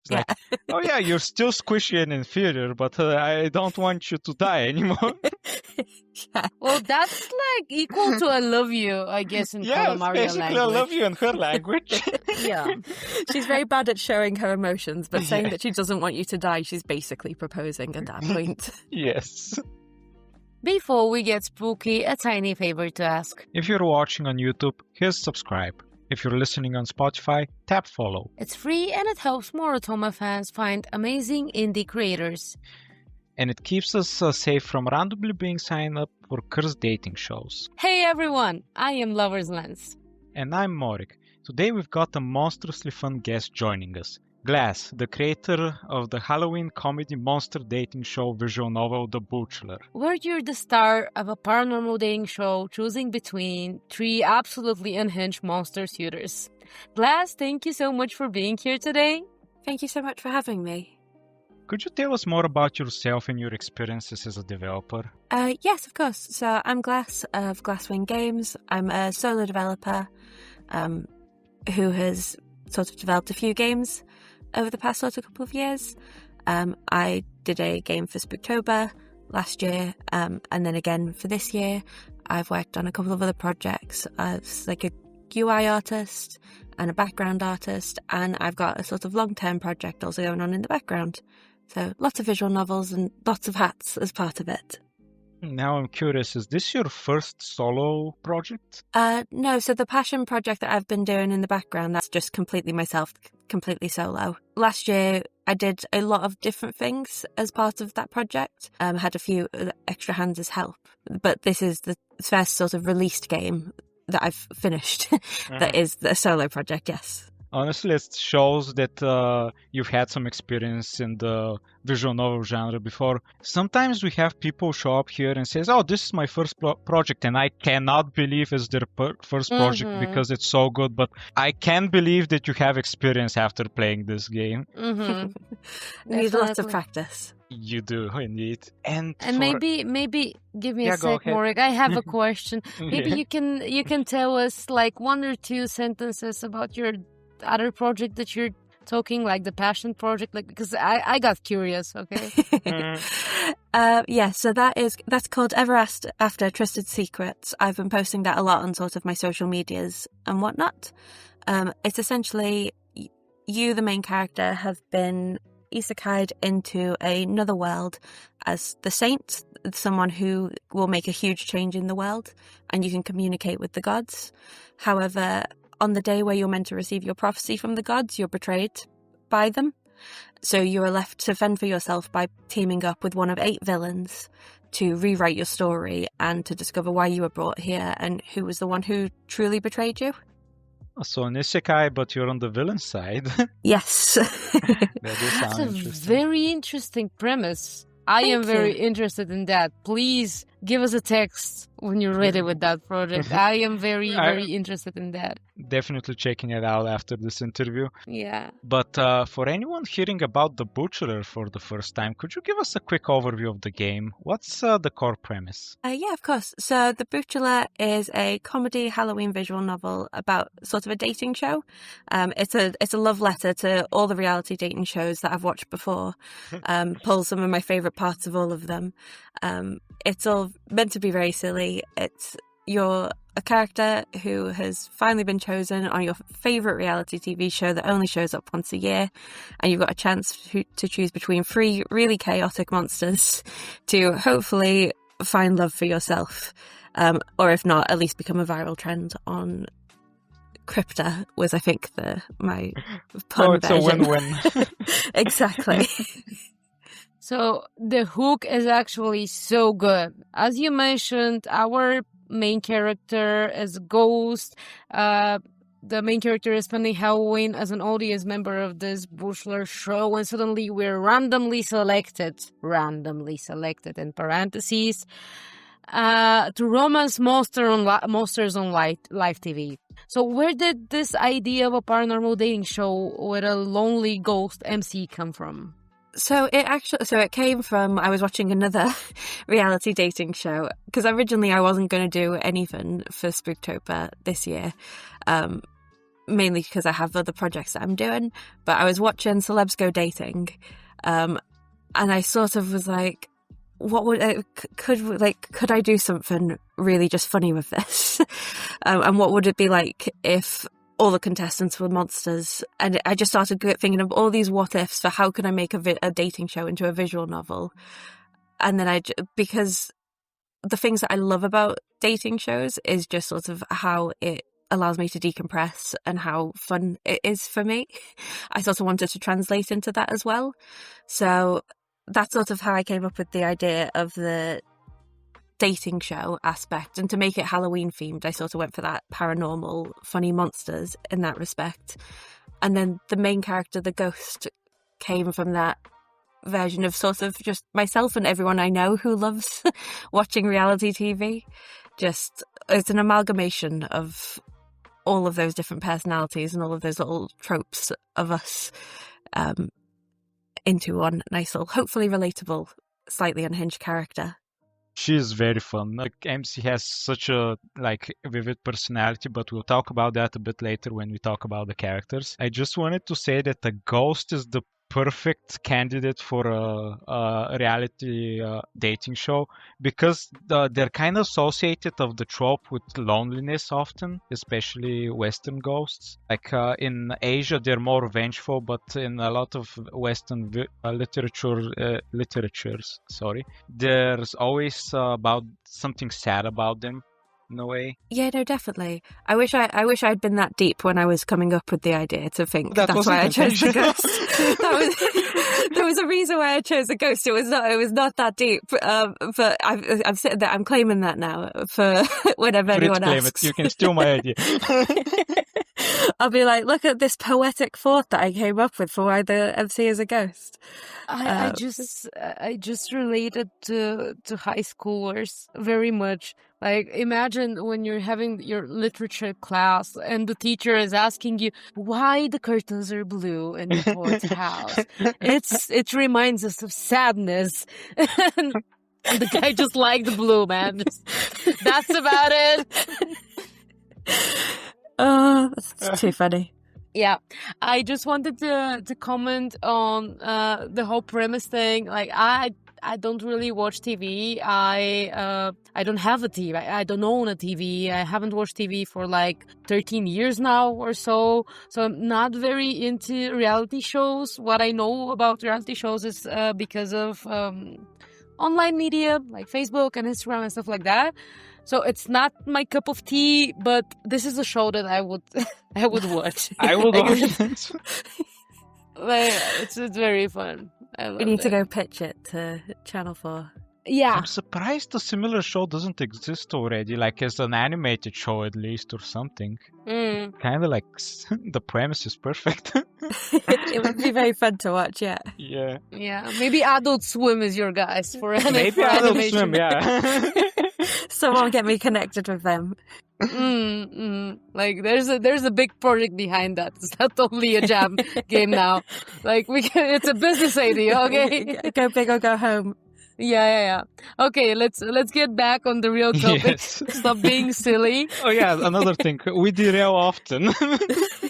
It's Yeah. like, oh yeah, you're still squishy and inferior, but I don't want you to die anymore. Yeah. Well, that's like equal to I love you, I guess, in Yes, Calamaria basically, I language. love you in her language. Yeah. She's very bad at showing her emotions, but saying Yeah. that she doesn't want you to die, she's basically proposing at that point. Yes. Before we get spooky, a tiny favor to ask. If you're watching on YouTube, hit subscribe. If you're listening on Spotify, tap follow. It's free and it helps more Otome fans find amazing indie creators. And it keeps us safe from randomly being signed up for cursed dating shows. Hey everyone, I am Lover's Lens. And I'm Morik. Today we've got a monstrously fun guest joining us. Glass, the creator of the Halloween comedy monster dating show visual novel The Boo-chelor. Where you're the star of a paranormal dating show choosing between 3 absolutely unhinged monster suitors. Glass, thank you so much for being here today. Thank you so much for having me. Could you tell us more about yourself and your experiences as a developer? Yes, of course. So I'm Glass of Glasswing Games. I'm a solo developer who has sort of developed a few games over the past sort of couple of years. I did a game for Spooktober last year, and then again for this year. I've worked on a couple of other projects as like a UI artist and a background artist, and I've got a sort of long-term project also going on in the background. So lots of visual novels and lots of hats as part of it. Now I'm curious, is this your first solo project? No, so the passion project that I've been doing in the background, that's just completely myself, completely solo. Last year, I did a lot of different things as part of that project. Had a few extra hands as help. But this is the first sort of released game that I've finished that is the solo project, yes. Honestly, it shows that you've had some experience in the visual novel genre before. Sometimes we have people show up here and says, oh, this is my first project, and I cannot believe it's their first project because it's so good, but I can believe that you have experience after playing this game. Need lots of practice. You do, indeed. And maybe give me a go sec, ahead. Morik. I have a question. Maybe Yeah. you can tell us like 1 or 2 sentences about your other project that you're talking, like the passion project, like because I got curious. Okay. Yeah, so that's called Ever After Trusted Secrets. I've been posting that a lot on sort of my social medias and whatnot. It's essentially you, the main character, have been isekai'd into another world as the saint, someone who will make a huge change in the world, and you can communicate with the gods. However, on the day where you're meant to receive your prophecy from the gods, you're betrayed by them. So you are left to fend for yourself by teaming up with one of 8 villains to rewrite your story and to discover why you were brought here and who was the one who truly betrayed you. So an isekai, but you're on the villain side. Yes. That does That's sound a interesting. very interesting premise. I am Thank very you. interested in that. Please give us a text when you're ready with that project. I am very interested in that. Definitely checking it out after this interview. Yeah. But for anyone hearing about the Boo-chelor for the first time, could you give us a quick overview of the game? What's the core premise? Yeah, of course. So The Boo-chelor is a comedy Halloween visual novel about sort of a dating show. It's a love letter to all the reality dating shows that I've watched before. Pull some of my favourite parts of all of them. It's all meant to be very silly. You're a character who has finally been chosen on your favourite reality TV show that only shows up once a year, and you've got a chance to choose between 3 really chaotic monsters to hopefully find love for yourself, or if not, at least become a viral trend on Crypta was, I think, my pun it's version. a win-win. Exactly. So the hook is actually so good. As you mentioned, our main character is Ghost. The main character is spending Halloween as an audience member of this Boo-chelor show, and suddenly we're randomly selected in parentheses, to romance monsters on live TV. So where did this idea of a paranormal dating show with a lonely ghost MC come from? So it came from, I was watching another reality dating show, because originally I wasn't going to do anything for Spooktober this year, mainly because I have other projects that I'm doing. But I was watching Celebs Go Dating, and I sort of was like, what would could I do something really just funny with this? And what would it be like if all the contestants were monsters? And I just started thinking of all these what ifs for how can I make a dating show into a visual novel. And then because the things that I love about dating shows is just sort of how it allows me to decompress and how fun it is for me. I sort of wanted to translate into that as well. So that's sort of how I came up with the idea of the dating show aspect. And to make it Halloween themed, I sort of went for that paranormal, funny monsters in that respect. And then the main character, the ghost, came from that version of sort of just myself and everyone I know who loves watching reality TV. Just, it's an amalgamation of all of those different personalities and all of those little tropes of us into one nice little, hopefully relatable, slightly unhinged character. She is very fun. Like, MC has such a vivid personality, but we'll talk about that a bit later when we talk about the characters. I just wanted to say that the ghost is the perfect candidate for a reality dating show, because they're kind of associated of the trope with loneliness often, especially Western ghosts. Like in Asia, they're more vengeful, but in a lot of Western literatures, there's always about something sad about them. In a way. Yeah, no, definitely. I wish I'd been that deep when I was coming up with the idea to think that's why I chose the ghost. There was a reason why I chose the ghost. It was not that deep. But I'm sitting there. I'm claiming that now for whenever anyone asks. You can steal my idea. I'll be like, look at this poetic thought that I came up with for why the MC is a ghost. I just related to high schoolers very much. Like, imagine when you're having your literature class and the teacher is asking you why the curtains are blue in the poet's house. It reminds us of sadness. And the guy just liked blue, man. That's about it. Oh, that's too funny. Yeah, I just wanted to comment on the whole premise thing. Like, I don't really watch TV. I don't have a TV. I don't own a TV. I haven't watched TV for like 13 years now or so. So I'm not very into reality shows. What I know about reality shows is because of online media like Facebook and Instagram and stuff like that. So it's not my cup of tea, but this is a show that I would watch. I will watch it. Like, it's very fun. We need to go pitch it to Channel 4. Yeah. I'm surprised a similar show doesn't exist already, like as an animated show at least or something. Kind of like the premise is perfect. It would be very fun to watch, yeah. Yeah. Yeah, maybe Adult Swim is your guys for maybe Adult animation. Swim, yeah. Someone get me connected with them. Like there's a big project behind that. It's not only a jam game now. Like it's a business idea. Okay, go big or go home. Yeah. Okay, let's get back on the real topic. Yes. Stop being silly. Oh yeah, another thing. We derail often.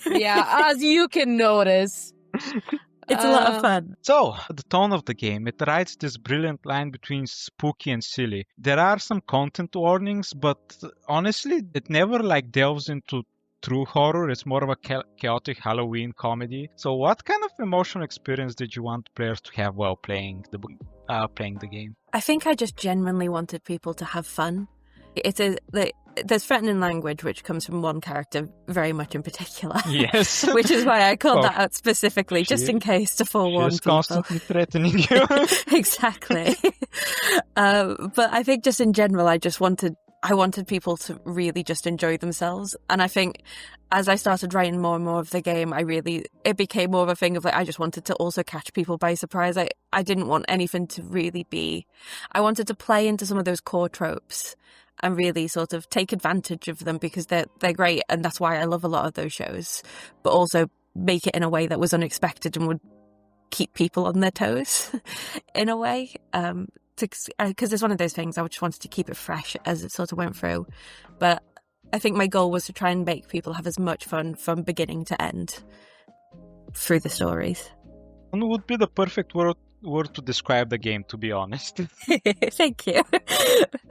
Yeah, as you can notice. It's a lot of fun. So, the tone of the game, it rides this brilliant line between spooky and silly. There are some content warnings, but honestly, it never delves into true horror. It's more of a chaotic Halloween comedy. So what kind of emotional experience did you want players to have while playing the game? I think I just genuinely wanted people to have fun. There's threatening language, which comes from one character very much in particular. Yes. Which is why I called that out specifically, just in case to forewarn people. Constantly threatening you. Exactly. But I think just in general, I wanted people to really just enjoy themselves. And I think as I started writing more and more of the game, it became more of a thing of I just wanted to also catch people by surprise. I didn't want anything to really be, I wanted to play into some of those core tropes and really sort of take advantage of them because they're great. And that's why I love a lot of those shows, but also make it in a way that was unexpected and would keep people on their toes in a way. Because it's one of those things I just wanted to keep it fresh as it sort of went through. But I think my goal was to try and make people have as much fun from beginning to end through the stories. Fun would be the perfect word to describe the game, to be honest. Thank you.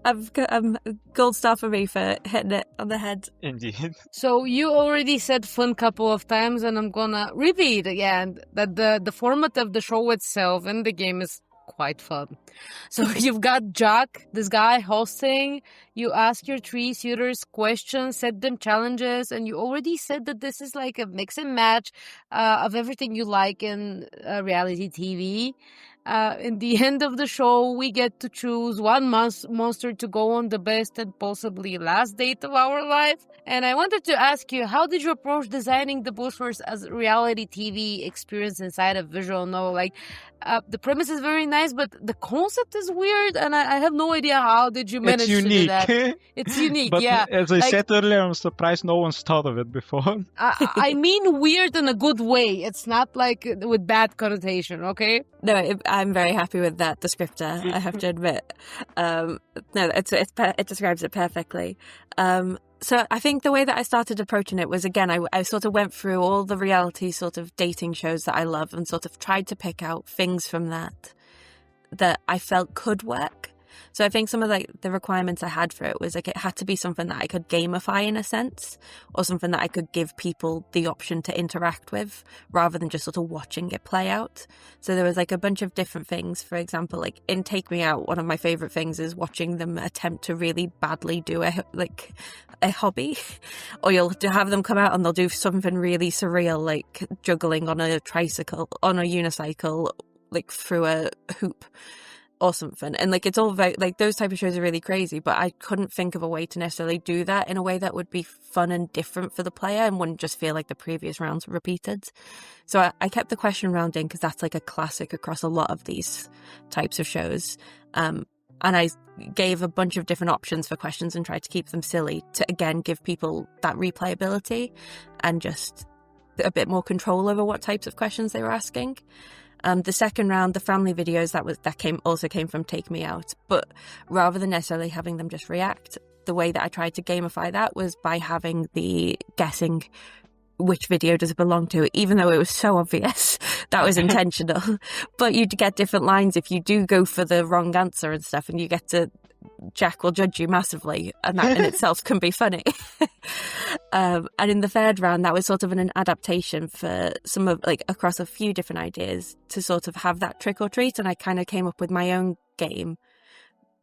I'm gold star for me for hitting it on the head. Indeed. So you already said fun couple of times, and I'm gonna repeat again that the format of the show itself and the game is quite fun. So you've got Jack, this guy hosting. You ask your three suitors questions, set them challenges, and you already said that this is like a mix and match of everything you like in reality TV. In the end of the show, we get to choose one monster to go on the best and possibly last date of our life. And I wanted to ask you, how did you approach designing the boosters as a reality TV experience inside a visual novel? Like, the premise is very nice, but the concept is weird, and I have no idea how did you manage to do that. It's unique, but yeah. As I said earlier, I'm surprised no one's thought of it before. I mean weird in a good way. It's not like with bad connotation, okay? No, I'm very happy with that descriptor, I have to admit. No, it describes it perfectly. So I think the way that I started approaching it was, again, I sort of went through all the reality sort of dating shows that I love and sort of tried to pick out things from that I felt could work. So I think some of the requirements I had for it was like it had to be something that I could gamify in a sense, or something that I could give people the option to interact with rather than just sort of watching it play out. So there was like a bunch of different things. For example, like in Take Me Out, one of my favorite things is watching them attempt to really badly do a hobby, or you'll have them come out and they'll do something really surreal, like juggling on a unicycle, like through a hoop or something. And like, it's all very, like, those type of shows are really crazy, but I couldn't think of a way to necessarily do that in a way that would be fun and different for the player and wouldn't just feel like the previous rounds repeated. So I kept the question round in because that's like a classic across a lot of these types of shows. And I gave a bunch of different options for questions and tried to keep them silly to, again, give people that replayability and just a bit more control over what types of questions they were asking. The second round, the family videos, that came from Take Me Out. But rather than necessarily having them just react, the way that I tried to gamify that was by having the guessing which video does it belong to, even though it was so obvious. That was intentional. But you'd get different lines if you do go for the wrong answer and stuff, and you get to... Jack will judge you massively, and that in itself can be funny. And in the third round, that was sort of an adaptation for some of, like, across a few different ideas to sort of have that trick or treat, and I kind of came up with my own game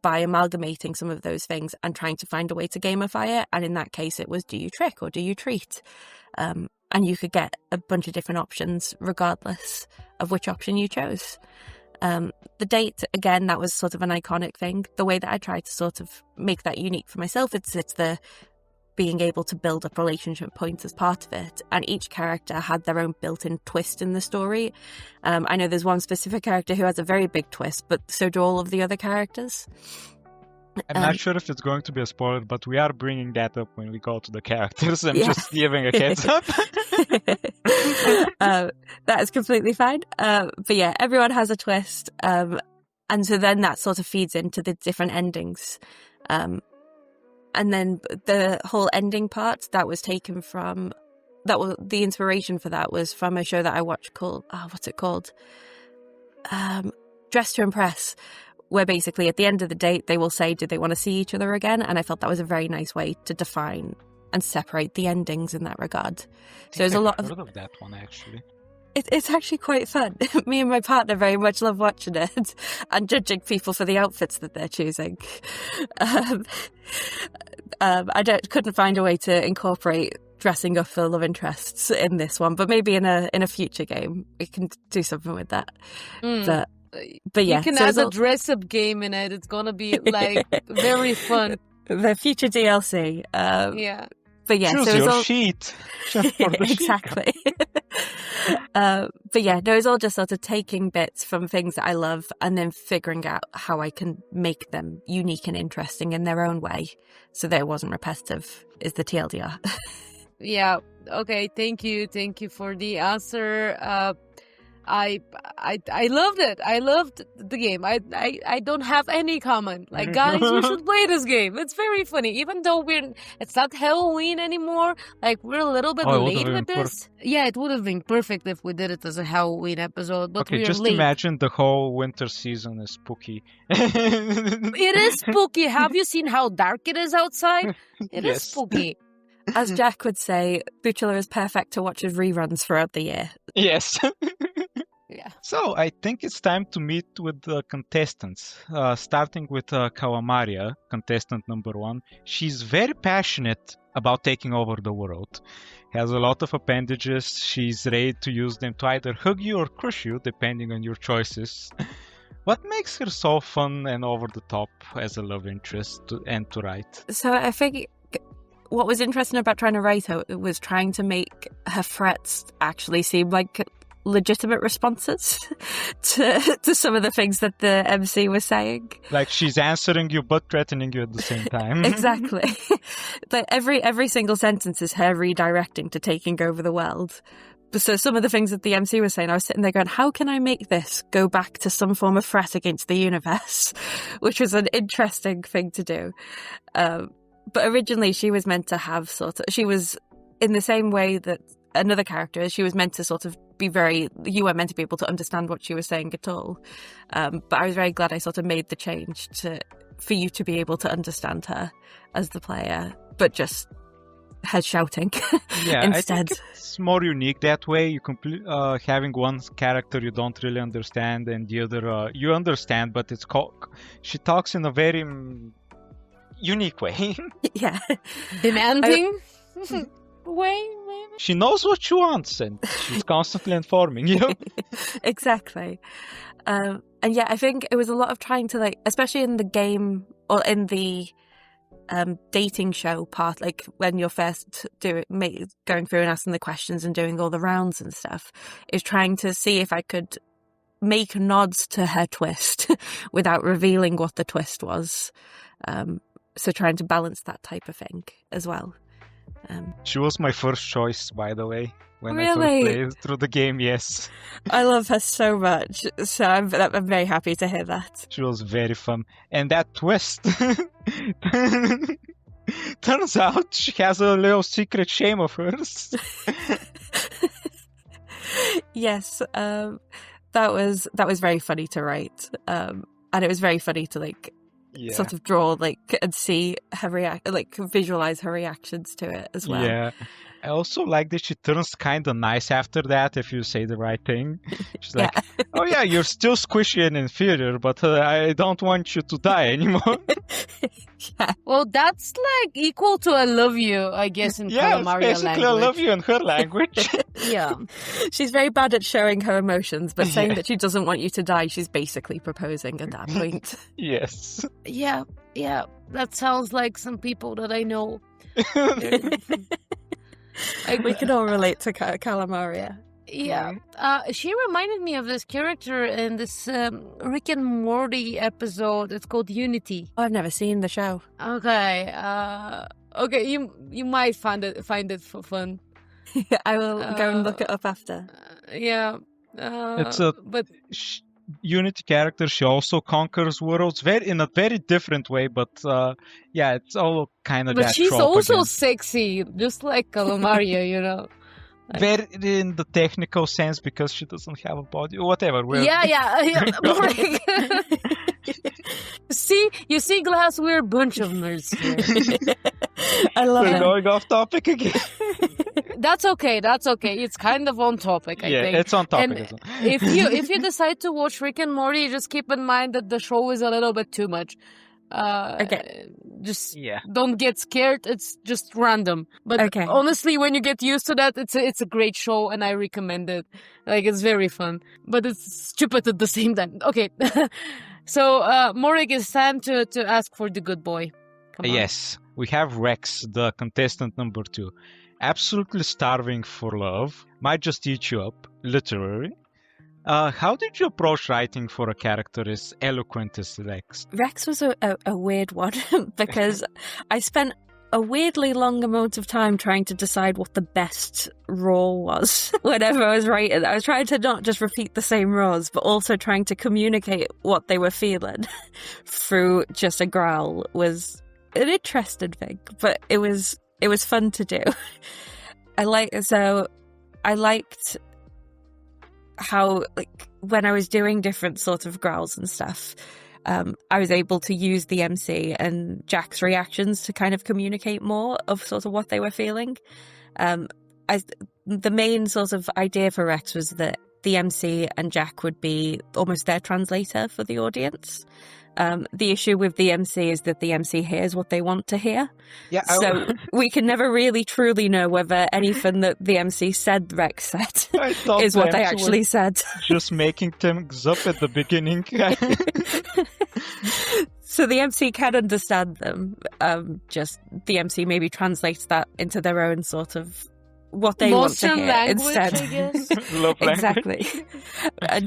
by amalgamating some of those things and trying to find a way to gamify it. And in that case, it was, do you trick or do you treat? And you could get a bunch of different options regardless of which option you chose. The date, again, that was sort of an iconic thing. The way that I tried to sort of make that unique for myself, it's the being able to build up relationship points as part of it. And each character had their own built-in twist in the story. I know there's one specific character who has a very big twist, but so do all of the other characters. I'm not sure if it's going to be a spoiler, but we are bringing that up when we go to the characters. I'm just giving a heads up. That is completely fine. But yeah, everyone has a twist. And so then that sort of feeds into the different endings. And then the whole ending part, that was taken from... the inspiration for that was from a show that I watched called... what's it called? Dress to Impress, where basically at the end of the date, they will say, do they want to see each other again? And I felt that was a very nice way to define and separate the endings in that regard. So there's a lot of... I've heard of that one, actually. It's actually quite fun. Me and my partner very much love watching it and judging people for the outfits that they're choosing. I couldn't find a way to incorporate dressing up for love interests in this one, but maybe in a future game we can do something with that. But yeah, you can add a dress-up game in it. It's gonna be like very fun. The future DLC. Yeah. But yeah, choose so your all... sheet. Just for the exactly. But yeah, no, it's all just sort of taking bits from things that I love and then figuring out how I can make them unique and interesting in their own way, so that it wasn't repetitive. Is the TLDR. Yeah. Okay. Thank you for the answer. I loved it. I loved the game. I don't have any comment. Like, guys, you should play this game. It's very funny. Even though it's not Halloween anymore. Like, we're a little bit late with this. Yeah, it would have been perfect if we did it as a Halloween episode. But okay, we're just late. imagine the whole winter season is spooky. It is spooky. Have you seen how dark it is outside? It is spooky. As Jack would say, Boo-chelor is perfect to watch as reruns throughout the year. Yes. Yeah. So I think it's time to meet with the contestants, starting with Calamaria, contestant number 1. She's very passionate about taking over the world. Has a lot of appendages. She's ready to use them to either hug you or crush you, depending on your choices. What makes her so fun and over the top as a love interest and to write? So I think what was interesting about trying to write her was trying to make her threats actually seem like legitimate responses to some of the things that the MC was saying. Like she's answering you but threatening you at the same time. Exactly. But every single sentence is her redirecting to taking over the world. So some of the things that the MC was saying, I was sitting there going, how can I make this go back to some form of threat against the universe? Which was an interesting thing to do. But originally she was meant to have she was in the same way that another character is, she was meant to sort of be you weren't meant to be able to understand what she was saying at all. But I was very glad I sort of made the change for you to be able to understand her as the player, but just her shouting instead. I think it's more unique that way. You having one character you don't really understand and the other you understand, but she talks in a very unique way. Yeah. Demanding way, maybe? She knows what she wants and she's constantly informing you. Exactly. And yeah, I think it was a lot of trying to, like, especially in the game or in the dating show part, like when you're first going through and asking the questions and doing all the rounds and stuff, is trying to see if I could make nods to her twist without revealing what the twist was. So trying to balance that type of thing as well. She was my first choice, by the way, when I Really? first played through the game, yes. I love her so much, so I'm very happy to hear that. She was very fun. And that twist, turns out she has a little secret shame of hers. Yes, that was very funny to write, and it was very funny to sort of draw and see her visualize her reactions to it as well. Yeah. I also like that she turns kind of nice after that if you say the right thing. She's like, oh yeah, you're still squishy and inferior, but I don't want you to die anymore. Yeah. Well, that's like equal to I love you, I guess, in Calamaria language. Yeah, basically I love you in her language. Yeah. She's very bad at showing her emotions, but saying that she doesn't want you to die, she's basically proposing at that point. Yes. Yeah. That sounds like some people that I know. We can all relate to Calamaria. Yeah. She reminded me of this character in this Rick and Morty episode. It's called Unity. Oh, I've never seen the show. Okay. Okay, you might find it fun. I will go and look it up after. Yeah. It's a but Unity character. She also conquers worlds in a very different way, but it's all kind of that. But she's trope also again. sexy, just like Calamaria, you know. Very in the technical sense because she doesn't have a body or whatever. Yeah. You see, Glass, we're a bunch of nerds here. I love We're it. going off topic again. That's okay. It's kind of on topic, I think. It's on topic. And as well. if you decide to watch Rick and Morty, just keep in mind that the show is a little bit too much. Okay. Just don't get scared. It's just random. But honestly, when you get used to that, it's a great show and I recommend it. Like, it's very fun, but it's stupid at the same time. Okay. So, Morik, it's time to ask for the good boy. Come on. Yes, we have Rex, the contestant number 2. Absolutely starving for love. Might just eat you up, literally. How did you approach writing for a character as eloquent as Rex? Rex was a weird one because I spent a weirdly long amount of time trying to decide what the best roar was whenever I was writing. I was trying to not just repeat the same roars, but also trying to communicate what they were feeling through just a growl was an interesting thing, but it was fun to do. I liked how, like, when I was doing different sort of growls and stuff, I was able to use the MC and Jack's reactions to kind of communicate more of sort of what they were feeling. The main sort of idea for Rex was that the MC and Jack would be almost their translator for the audience. The issue with the MC is that the MC hears what they want to hear. Yeah, so we can never really truly know whether anything that the MC said Rex said is what they actually said. Just making things up at the beginning. So the MC can understand them. Just the MC maybe translates that into their own sort of what they want to hear language, instead. I guess. Exactly.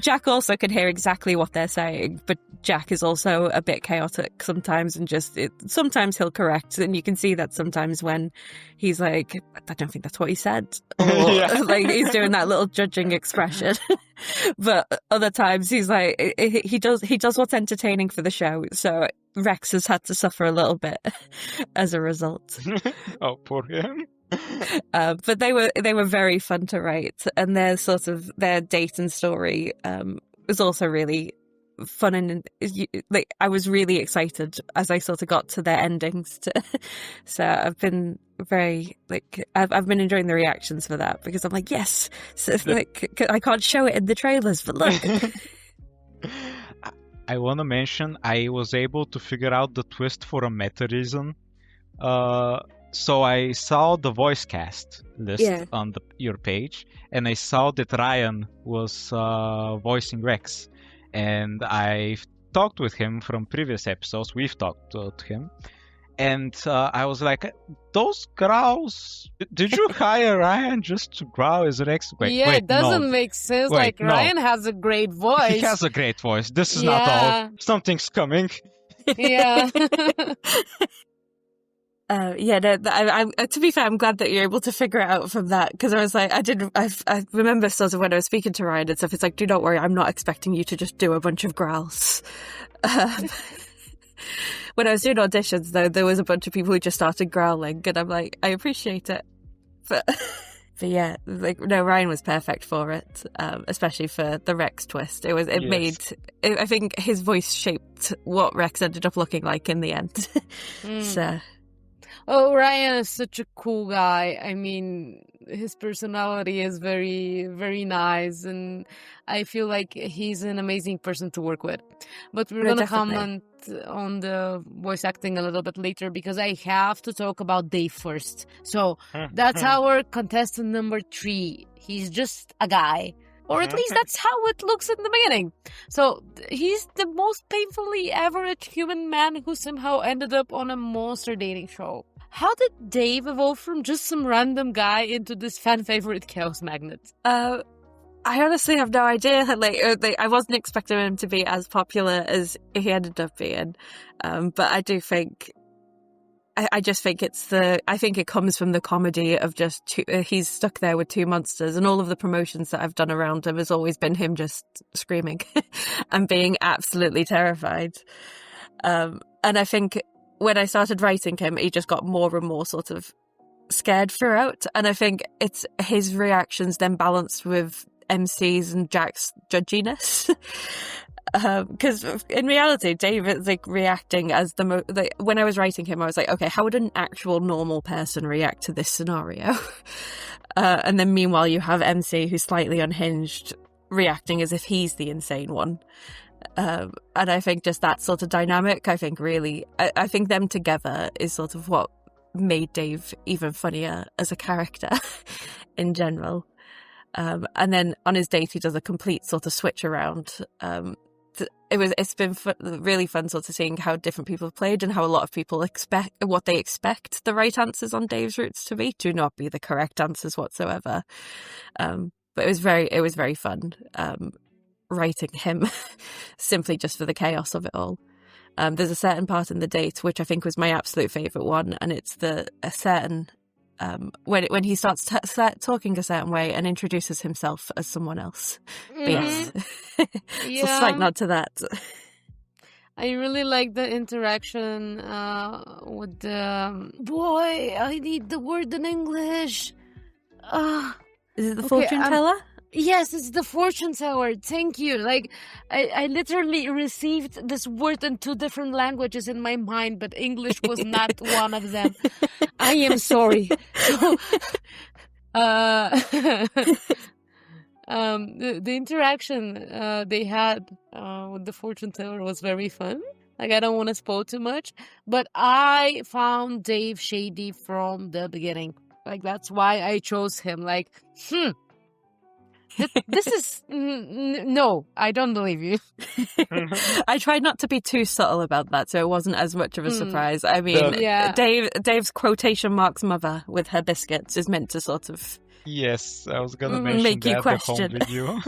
Jack also can hear exactly what they're saying, but Jack is also a bit chaotic sometimes, and sometimes he'll correct, and you can see that sometimes when he's like, I don't think that's what he said, or like he's doing that little judging expression. But other times he's like, he does what's entertaining for the show, so Rex has had to suffer a little bit as a result. Oh, poor him. But they were very fun to write, and their date and story was also really fun, and like I was really excited as I sort of got to their endings. So I've been very I've been enjoying the reactions for that, because I'm like, yes, so, like I can't show it in the trailers, but look. I want to mention I was able to figure out the twist for a meta reason. So I saw the voice cast list on your page, and I saw that Ryan was voicing Rex, and I've talked with him from previous episodes. We've talked to him, and I was like, "Those growls! Did you hire Ryan just to growl as Rex?" Wait, it doesn't make sense. Ryan has a great voice. He has a great voice. This is not all. Something's coming. Yeah. To be fair, I'm glad that you're able to figure it out from that, because I was like, I remember sort of when I was speaking to Ryan and stuff, it's like, do not worry, I'm not expecting you to just do a bunch of growls. When I was doing auditions, though, there was a bunch of people who just started growling, and I'm like, I appreciate it. But yeah, Ryan was perfect for it, especially for the Rex twist. I think his voice shaped what Rex ended up looking like in the end. So... Oh, Ryan is such a cool guy. I mean, his personality is very, very nice, and I feel like he's an amazing person to work with. But we're going to comment on the voice acting a little bit later, because I have to talk about Dave first. So that's our contestant number 3. He's just a guy. Or at least that's how it looks in the beginning. So he's the most painfully average human man who somehow ended up on a monster dating show. How did Dave evolve from just some random guy into this fan favorite chaos magnet? I honestly have no idea. I wasn't expecting him to be as popular as he ended up being. But I do think... I just think I think it comes from the comedy of just he's stuck there with 2 monsters, and all of the promotions that I've done around him has always been him just screaming and being absolutely terrified. And I think when I started writing him, he just got more and more sort of scared throughout. And I think it's his reactions then balanced with MC's and Jack's judginess. Because in reality, David's reacting as when I was writing him, I was like, okay, how would an actual normal person react to this scenario? And then meanwhile, you have MC, who's slightly unhinged, reacting as if he's the insane one. And I think just that sort of dynamic, I think them together is sort of what made Dave even funnier as a character in general. And then on his date, he does a complete sort of switch around. It's been really fun sort of seeing how different people have played, and how a lot of people expect the right answers on Dave's routes to not be the correct answers whatsoever. But it was very fun writing him simply just for the chaos of it all. There's a certain part in the date which I think was my absolute favourite one, and it's a certain when he starts talking a certain way and introduces himself as someone else. But yes, it's a slight nod to that. I really like the interaction with the boy. I need the word in English. Is it the fortune teller? Yes, it's the fortune teller. Thank you. Like, I literally received this word in 2 different languages in my mind, but English was not one of them. I am sorry. So, the interaction they had with the fortune teller was very fun. Like, I don't want to spoil too much, but I found Dave shady from the beginning. Like, that's why I chose him. Like, this is no, I don't believe you. I tried not to be too subtle about that, so it wasn't as much of a surprise. I mean, Dave's quotation marks mother with her biscuits is meant to sort of Yes, I was gonna mention make you that question. the home video.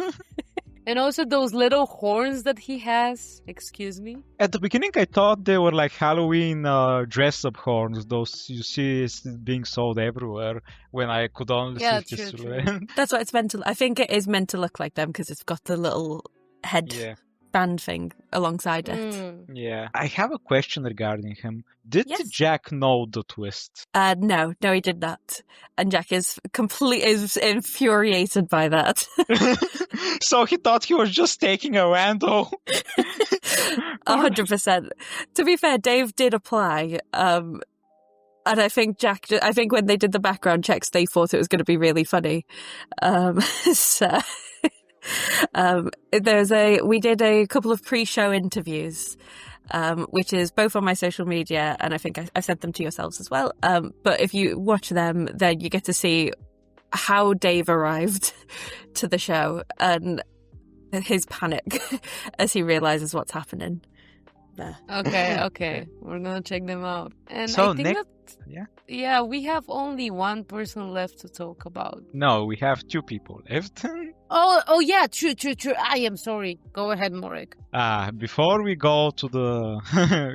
And also those little horns that he has. Excuse me. At the beginning, I thought they were like Halloween dress-up horns. Those you see being sold everywhere. When I could only see his silhouette. That's what it's meant to. I think it is meant to look like them because it's got the little head band thing alongside it. Yeah, I have a question regarding him. Did Jack know the twist? No, he did not. And Jack is infuriated by that. So he thought he was just taking a rando. 100%. To be fair, Dave did apply. And I think when they did the background checks, they thought it was going to be really funny. We did a couple of pre-show interviews, which is both on my social media, and I think I've sent them to yourselves as well. But if you watch them, then you get to see how Dave arrived to the show and his panic as he realizes what's happening. There. Okay. We're gonna check them out. And so I think we have only one person left to talk about. No, we have 2 people left. Oh yeah, true. I am sorry. Go ahead, Morek. Before we go to the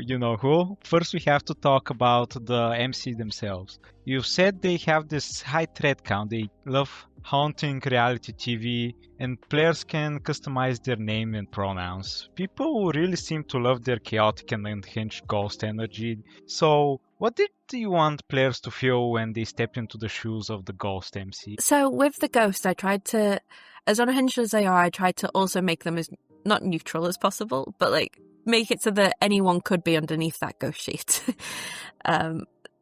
you know who, first we have to talk about the MC themselves. You said they have this high thread count. They love haunting reality TV, and players can customize their name and pronouns. People really seem to love their chaotic and unhinged ghost energy. So, what did you want players to feel when they stepped into the shoes of the ghost MC? So, with the ghost, I tried to, as unhinged as they are, I tried to also make them as not neutral as possible, but like make it so that anyone could be underneath that ghost sheet.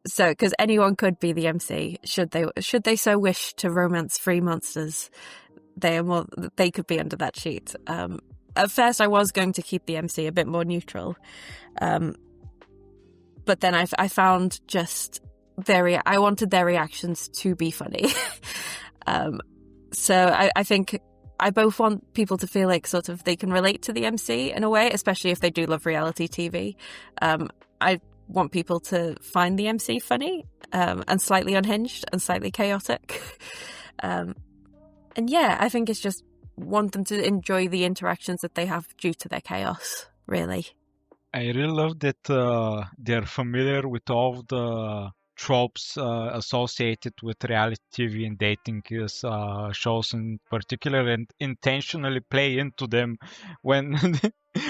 So, because anyone could be the MC, should they so wish to romance 3 monsters, they could be under that sheet. At first, I was going to keep the MC a bit more neutral, but then I found I wanted their reactions to be funny. So I think I both want people to feel like sort of they can relate to the MC in a way, especially if they do love reality TV. I want people to find the MC funny, and slightly unhinged and slightly chaotic. And yeah, I think it's just want them to enjoy the interactions that they have due to their chaos, really. I really love that they're familiar with all the tropes associated with reality TV and dating shows in particular, and intentionally play into them when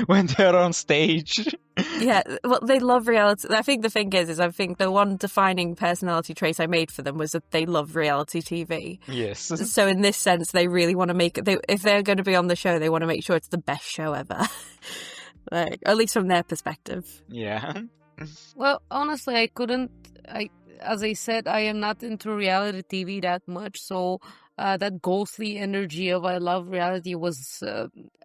when they're on stage. Yeah, well, they love reality. I think the thing is I think the one defining personality trait I made for them was that they love reality TV. Yes. So in this sense, they really want to make it. If they're going to be on the show, they want to make sure it's the best show ever. Like, at least from their perspective. Yeah. Well, honestly, as I said, I am not into reality TV that much, so that ghostly energy of I love reality was,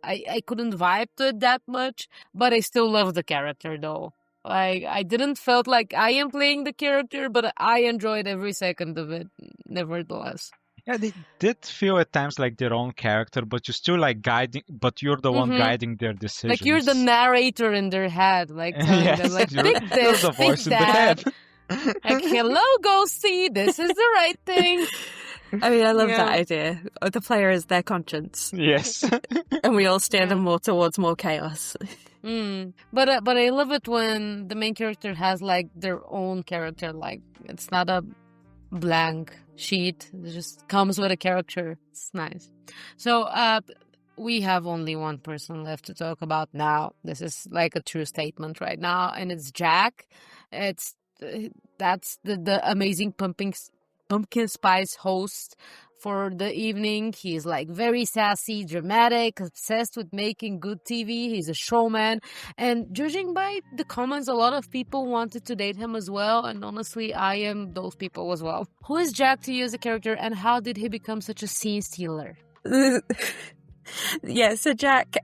I couldn't vibe to it that much, but I still love the character though. Like, I didn't felt like I am playing the character, but I enjoyed every second of it, nevertheless. Yeah, they did feel at times like their own character, but you're still like guiding, but you're the one guiding their decisions. Like you're the narrator in their head, like telling them, like, you're think this, the voice think in the that. head. Like, hello, Ghosty, this is the right thing. I mean, I love that idea. The player is their conscience. Yes. And we all steer them more towards more chaos. But I love it when the main character has like their own character. Like it's not a blank sheet. It just comes with a character. It's nice. So we have only one person left to talk about now. This is like a true statement right now, and it's Jack. It's that's the amazing pumpkin spice host for the evening. He's like very sassy, dramatic, obsessed with making good TV. He's a showman. And judging by the comments, a lot of people wanted to date him as well. And honestly, I am those people as well. Who is Jack to you as a character, and how did he become such a scene stealer? Yeah, so Jack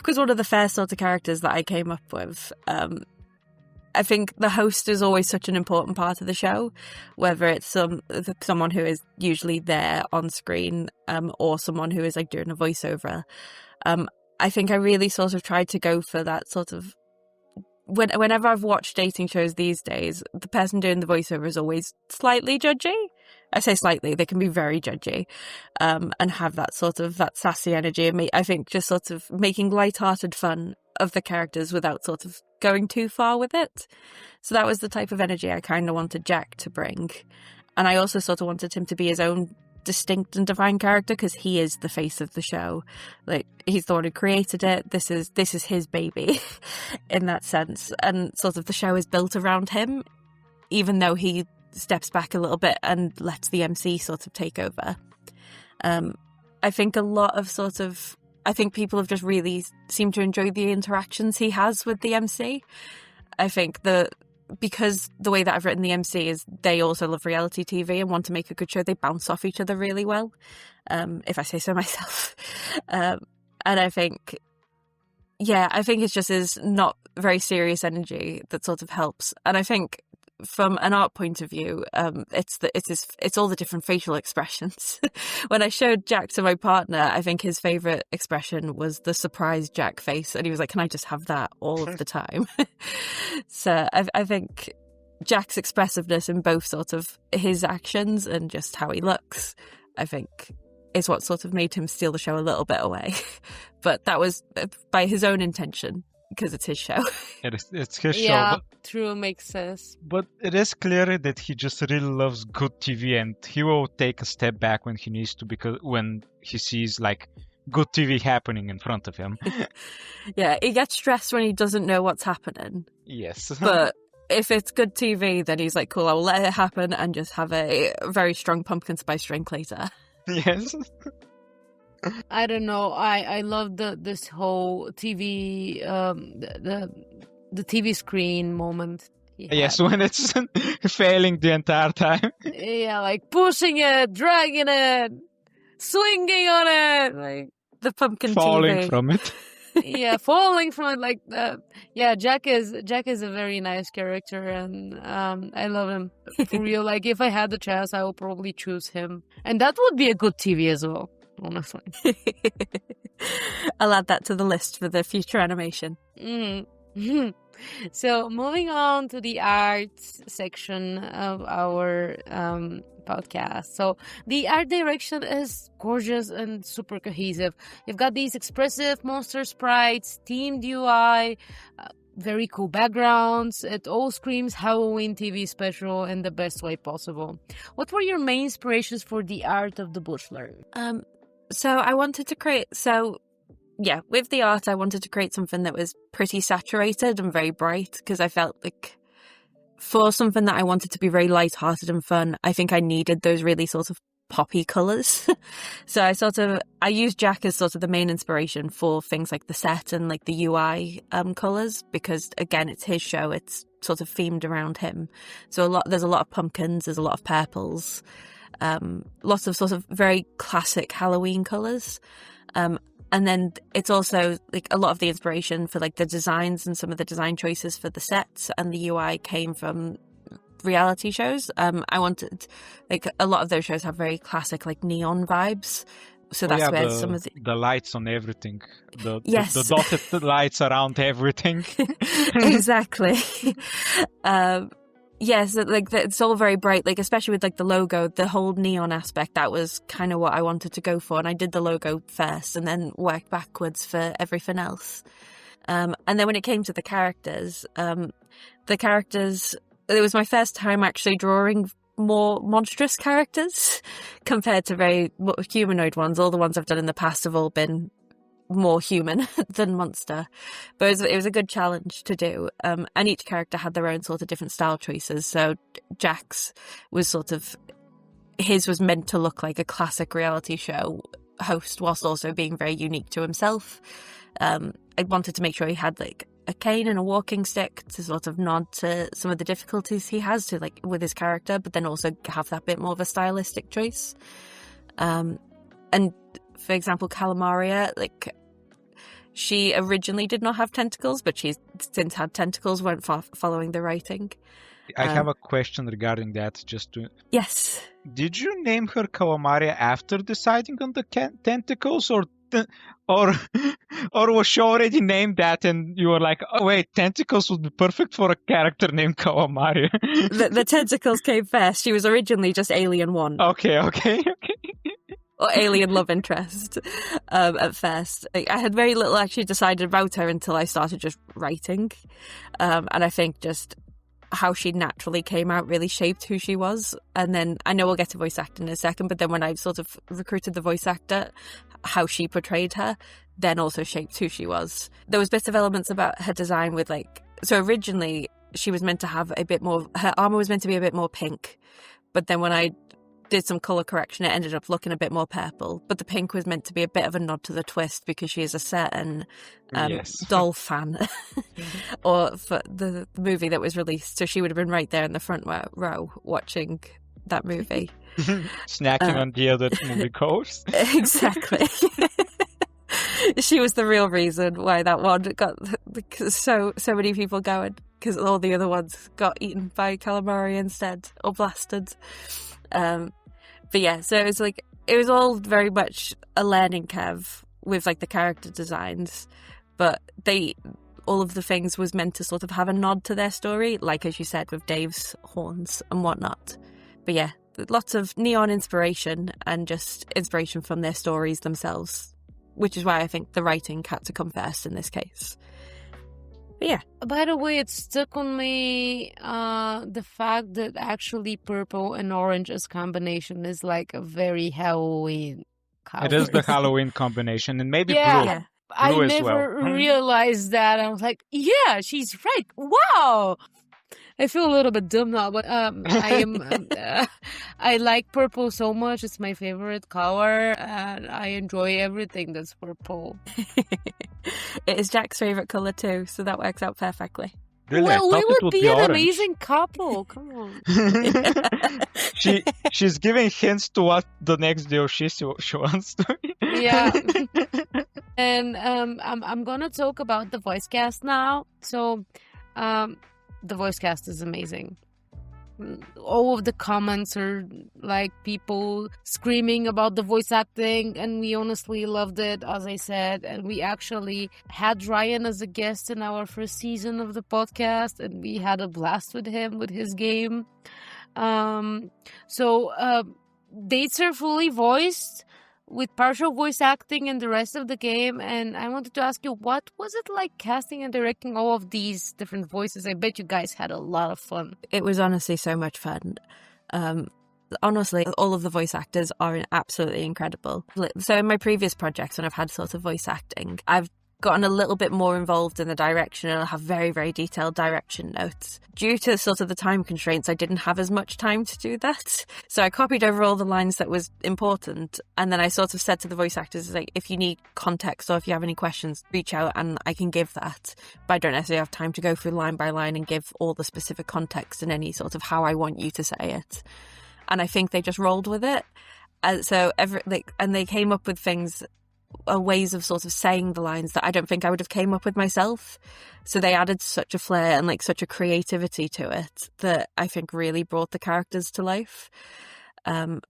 was one of the first sort of characters that I came up with. I think the host is always such an important part of the show, whether it's someone who is usually there on screen, or someone who is like doing a voiceover. I think I really sort of tried to go for that sort of. Whenever I've watched dating shows these days, the person doing the voiceover is always slightly judgy. I say slightly; they can be very judgy, and have that sort of that sassy energy. And I think just sort of making light-hearted fun of the characters without sort of going too far with it. So that was the type of energy I kind of wanted Jack to bring. And I also sort of wanted him to be his own distinct and defined character, because he is the face of the show. Like, he's the one who created it. This is his baby in that sense. And sort of the show is built around him, even though he steps back a little bit and lets the MC sort of take over. I think I think people have just really seemed to enjoy the interactions he has with the MC. I think because the way that I've written the MC is they also love reality TV and want to make a good show, they bounce off each other really well, if I say so myself. And I think it's just his not very serious energy that sort of helps. And I think from an art point of view, it's all the different facial expressions. When I showed Jack to my partner, I think his favourite expression was the surprised Jack face, and he was like, "Can I just have that all of the time?" So I think Jack's expressiveness in both sort of his actions and just how he looks, I think, is what sort of made him steal the show a little bit away. But that was by his own intention, because it's his show. It's his show. Yeah, true, makes sense. But it is clear that he just really loves good TV, and he will take a step back when he needs to, because when he sees like good TV happening in front of him. Yeah, he gets stressed when he doesn't know what's happening. Yes. But if it's good TV, then he's like, cool, I'll let it happen and just have a very strong pumpkin spice drink later. Yes. I don't know. I love this whole TV the TV screen moment. Yes, when it's failing the entire time. Yeah, like pushing it, dragging it, swinging on it, like the pumpkin falling TV. From it. Yeah, falling from it. Like yeah, Jack is a very nice character, and I love him for real. Like if I had the chance, I would probably choose him, and that would be a good TV as well. Honestly. I'll add that to the list for the future animation. Mm-hmm. So moving on to the arts section of our podcast. So the art direction is gorgeous and super cohesive. You've got these expressive monster sprites, themed UI, very cool backgrounds. It all screams Halloween TV special in the best way possible. What were your main inspirations for the art of the Boo-chelor? So I wanted to create, with the art, I wanted to create something that was pretty saturated and very bright, because I felt like for something that I wanted to be very light-hearted and fun, I think I needed those really sort of poppy colours. So I used Jack as sort of the main inspiration for things like the set and like the UI colours, because again, it's his show, it's sort of themed around him. So there's a lot of pumpkins, there's a lot of purples, lots of sort of very classic Halloween colours. And then it's also like a lot of the inspiration for like the designs and some of the design choices for the sets and the UI came from reality shows. I wanted, like, a lot of those shows have very classic like neon vibes. So that's where some of the lights on everything, the dotted lights around everything. Exactly. Yes, like it's all very bright, like especially with like the logo, the whole neon aspect. That was kind of what I wanted to go for, and I did the logo first, and then worked backwards for everything else. And then when it came to the characters, it was my first time actually drawing more monstrous characters compared to very humanoid ones. All the ones I've done in the past have all been more human than monster, but it was a good challenge to do. And each character had their own sort of different style choices. So Jax was his was meant to look like a classic reality show host whilst also being very unique to himself. I wanted to make sure he had like a cane and a walking stick to sort of nod to some of the difficulties he has to like with his character, but then also have that bit more of a stylistic choice. And for example, Calamaria, like she originally did not have tentacles, but she's since had tentacles, went following the writing. I have a question regarding that. Yes. Did you name her Calamaria after deciding on the tentacles, or was she already named that and you were like, oh wait, tentacles would be perfect for a character named Calamaria? The tentacles came first. She was originally just Alien 1. Okay. Or alien love interest at first. I had very little actually decided about her until I started just writing. And I think just how she naturally came out really shaped who she was. And then I know we'll get to voice acting in a second, but then when I sort of recruited the voice actor, how she portrayed her then also shaped who she was. There was bits of elements about her design with so originally she was meant to have her armor was meant to be a bit more pink, but then when I did some colour correction, it ended up looking a bit more purple. But the pink was meant to be a bit of a nod to the twist because she is a certain doll fan or for the movie that was released. So she would have been right there in the front row watching that movie. Snacking on the other movie coast. Exactly. She was the real reason why that one got so many people going, because all the other ones got eaten by Calamaria instead or blasted. But yeah, so it was all very much a learning curve with the character designs, but all of the things was meant to sort of have a nod to their story, like as you said with Dave's horns and whatnot. But yeah, lots of neon inspiration and just inspiration from their stories themselves, which is why I think the writing had to come first in this case. But yeah. By the way, it stuck on me the fact that actually purple and orange as combination is like a very Halloween color. It is the Halloween combination, and maybe blue. Yeah. I Blue as never well. realized that. I was like, yeah, she's right. Wow. I feel a little bit dumb now, but I like purple so much. It's my favorite color, and I enjoy everything that's purple. It is Jack's favorite color too, so that works out perfectly. Really? Well, we would be an orange. amazing couple. Come on. She's giving hints to what the next DLC she wants to. Yeah. And I'm gonna talk about the voice cast now. So, the voice cast is amazing. All of the comments are like people screaming about the voice acting, and we honestly loved it, as I said. And we actually had Ryan as a guest in our first season of the podcast, and we had a blast with him with his game. Dates are fully voiced with partial voice acting in the rest of the game. And I wanted to ask you, what was it like casting and directing all of these different voices? I bet you guys had a lot of fun. It was honestly so much fun. Honestly, all of the voice actors are absolutely incredible. So in my previous projects, when I've had sort of voice acting, I've gotten a little bit more involved in the direction, and I'll have very, very detailed direction notes. Due to sort of the time constraints, I didn't have as much time to do that. So I copied over all the lines that was important, and then I sort of said to the voice actors, like, if you need context or if you have any questions, reach out and I can give that. But I don't necessarily have time to go through line by line and give all the specific context and any sort of how I want you to say it. And I think they just rolled with it. And they came up with things, ways of sort of saying the lines that I don't think I would have came up with myself. So they added such a flair and like such a creativity to it that I think really brought the characters to life. And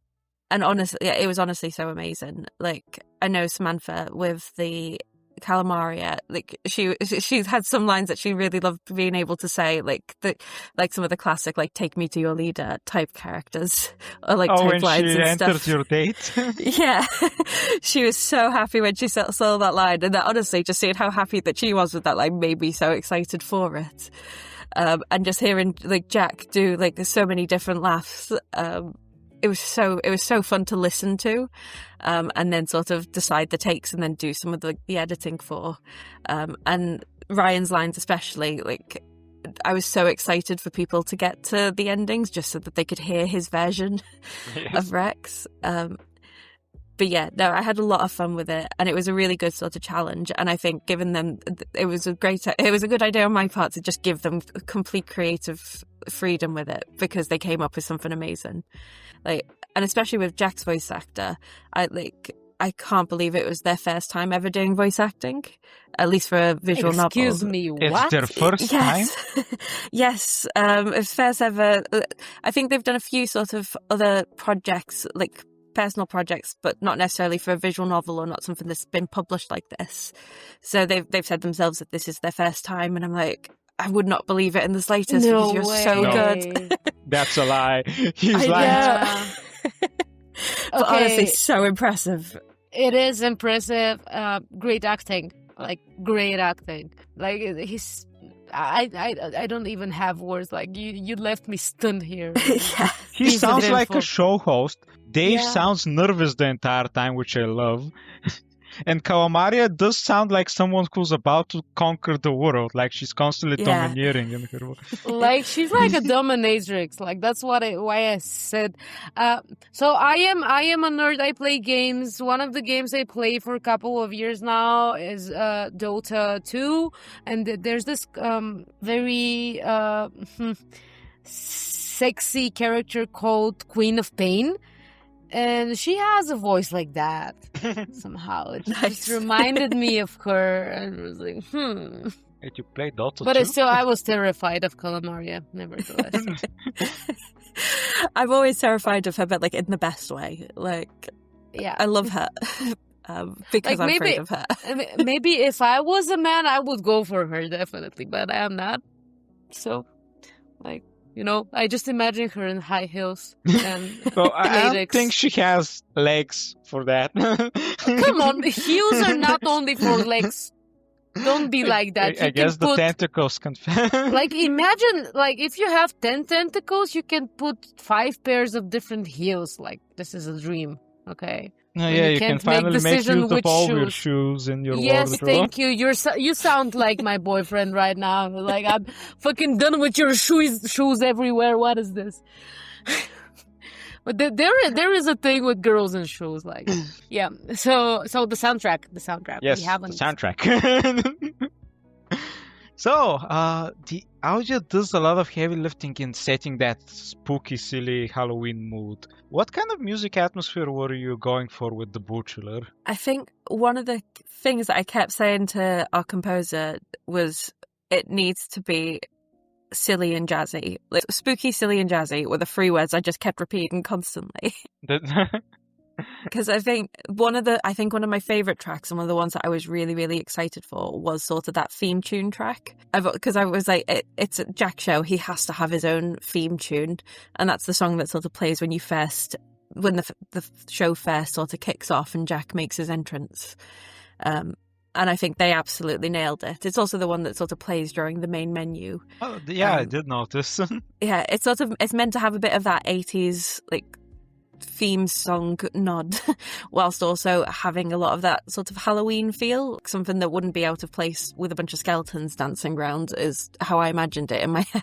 honestly, it was honestly so amazing. Like, I know Samantha with the Calamaria, like she's had some lines that she really loved being able to say, like some of the classic like "take me to your leader" type characters or like type when lines she and enters stuff. your date. Yeah, she was so happy when she saw that line, and that honestly, just seeing how happy that she was with that line made me so excited for it. And just hearing like Jack do like so many different laughs, it was so fun to listen to, and then sort of decide the takes and then do some of the editing for, and Ryan's lines especially, like I was so excited for people to get to the endings just so that they could hear his version of Rex. But yeah, no, I had a lot of fun with it, and it was a really good sort of challenge. And I think given them, it was a good idea on my part to just give them complete creative freedom with it, because they came up with something amazing. Like, and especially with Jack's voice actor, I can't believe it was their first time ever doing voice acting, at least for a visual novel. Excuse me, what? It's their first time? Yes, it's first ever. I think they've done a few sort of other projects, like personal projects, but not necessarily for a visual novel or not something that's been published like this. So they've said themselves that this is their first time, and I'm like, I would not believe it in the slightest, No because you're way. so No. good. That's a lie. He's lying. Yeah. But Okay. honestly, so impressive. It is impressive. Great acting. Like, great acting. Like, he's... I don't even have words. Like, you left me stunned here. Yeah. He Piece of sounds like a info. show host. Dave Yeah. sounds nervous the entire time, which I love. And Calamaria does sound like someone who's about to conquer the world. Like she's constantly Yeah. domineering in her. Like, she's like a dominatrix. Like, that's why I said. So I am a nerd. I play games. One of the games I play for a couple of years now is Dota 2, and there's this very sexy character called Queen of Pain. And she has a voice like that. Somehow it Nice. just reminded me of her, and I was like, Did you play Dota But too? still, I was terrified of Calamaria, nevertheless. I'm always terrified of her, but like in the best way. Like, Yeah. I love her. Because Like, I'm maybe- afraid of her. Maybe if I was a man, I would go for her, definitely. But I am not. So, like, I just imagine her in high heels and Well, I don't latex. think she has legs for that. Come on, heels are not only for legs. Don't be like that. I You guess can the put, tentacles can. like, imagine, like, if you have 10 tentacles, you can put 5 pairs of different heels. Like, this is a dream, okay? No, when yeah, you you can can't make finally make decision use of which all your shoes. shoes in your Yes, wardrobe. thank you. You sound like my boyfriend right now. Like, I'm fucking done with your shoes everywhere. What is this? But there is a thing with girls and shoes, like, yeah. So the soundtrack. Yes, we haven't. the soundtrack. So, the audio does a lot of heavy lifting in setting that spooky, silly Halloween mood. What kind of music atmosphere were you going for with the Boo-chelor? I think one of the things that I kept saying to our composer was it needs to be silly and jazzy. Like, spooky, silly and jazzy were the 3 words I just kept repeating constantly. Because I think one of my favourite tracks, and one of the ones that I was really, really excited for, was sort of that theme tune track. Because I was like, it's a Jack show, he has to have his own theme tune. And that's the song that sort of plays when the show first sort of kicks off and Jack makes his entrance. And I think they absolutely nailed it. It's also the one that sort of plays during the main menu. Oh, yeah, I did notice. Yeah, it's meant to have a bit of that 80s, like, theme song nod, whilst also having a lot of that sort of Halloween feel. Something that wouldn't be out of place with a bunch of skeletons dancing around is how I imagined it in my head.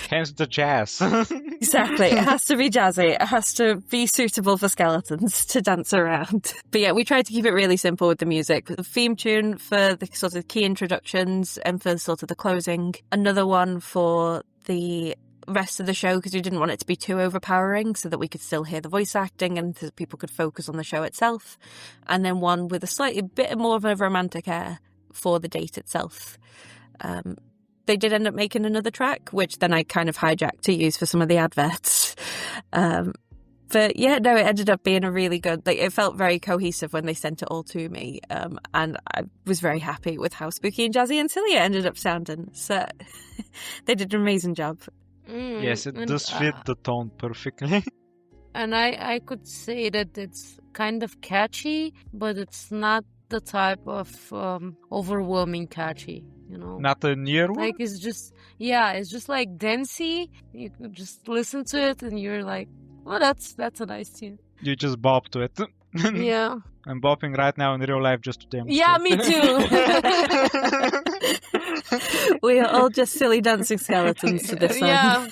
Hence the jazz. Exactly. It has to be jazzy. It has to be suitable for skeletons to dance around. But yeah, we tried to keep it really simple with the music. The theme tune for the sort of key introductions and for sort of the closing. Another one for the rest of the show, because we didn't want it to be too overpowering, so that we could still hear the voice acting and so people could focus on the show itself. And then one with a slightly bit more of a romantic air for the date itself. They did end up making another track, which then I kind of hijacked to use for some of the adverts. But yeah, no, it ended up being a really good, like, it felt very cohesive when they sent it all to me. And I was very happy with how spooky and jazzy and silly it ended up sounding. So they did an amazing job. Yes, it does fit the tone perfectly. And I could say that it's kind of catchy, but it's not the type of overwhelming catchy, you know? Not a near one? Like, it's just like dancey. You could just listen to it and you're like, well, that's a nice tune. You just bop to it. Yeah. I'm bopping right now in real life just to demonstrate. Yeah, me too. We are all just silly dancing skeletons to this song. Yeah.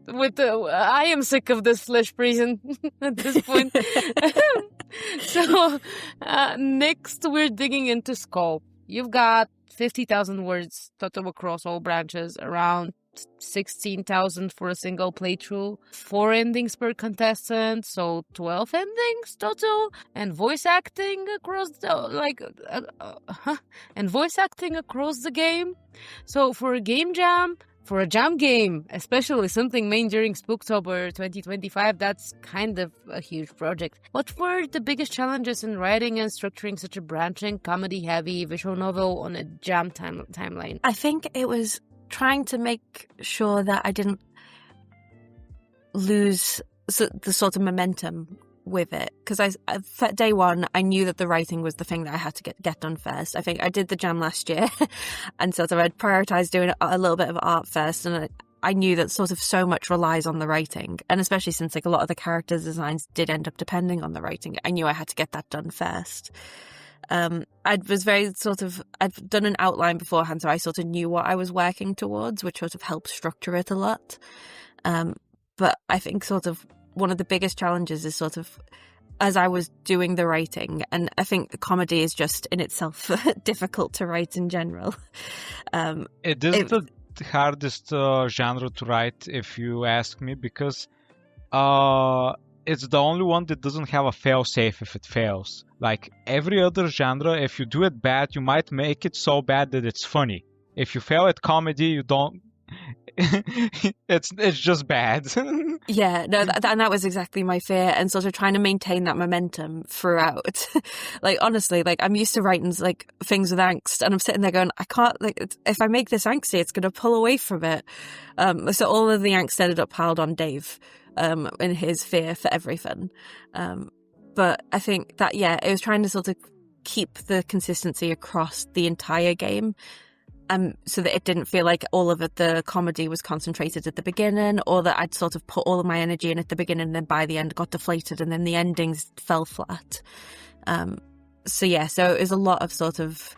I am sick of this flesh prison at this point. So, next we're digging into scope. You've got 50,000 words total across all branches, around 16,000 for a single playthrough, 4 endings per contestant, so 12 endings total, and voice acting across the game. So for a game jam, for a jam game, especially something made during Spooktober 2025, that's kind of a huge project. What were the biggest challenges in writing and structuring such a branching, comedy-heavy visual novel on a jam timeline? I think it was trying to make sure that I didn't lose the sort of momentum with it, because for day one I knew that the writing was the thing that I had to get done first. I think I did the jam last year and sort of I'd prioritized doing a little bit of art first, and I knew that sort of so much relies on the writing, and especially since like a lot of the character designs did end up depending on the writing, I knew I had to get that done first. I'd done an outline beforehand, so I sort of knew what I was working towards, which sort of helped structure it a lot. But I think sort of one of the biggest challenges is sort of as I was doing the writing, and I think the comedy is just in itself difficult to write in general. It is the hardest genre to write, if you ask me, because it's the only one that doesn't have a fail-safe if it fails. Like every other genre, if you do it bad, you might make it so bad that it's funny. If you fail at comedy, you don't. it's just bad. Yeah, no, and that was exactly my fear, and sort of trying to maintain that momentum throughout. Like honestly, like I'm used to writing like things with angst, and I'm sitting there going, I can't, like, if I make this angsty, it's going to pull away from it. So all of the angst ended up piled on Dave, in his fear for everything. But I think that it was trying to sort of keep the consistency across the entire game. So that it didn't feel like all of the comedy was concentrated at the beginning, or that I'd sort of put all of my energy in at the beginning and then by the end got deflated and then the endings fell flat. So it was a lot of sort of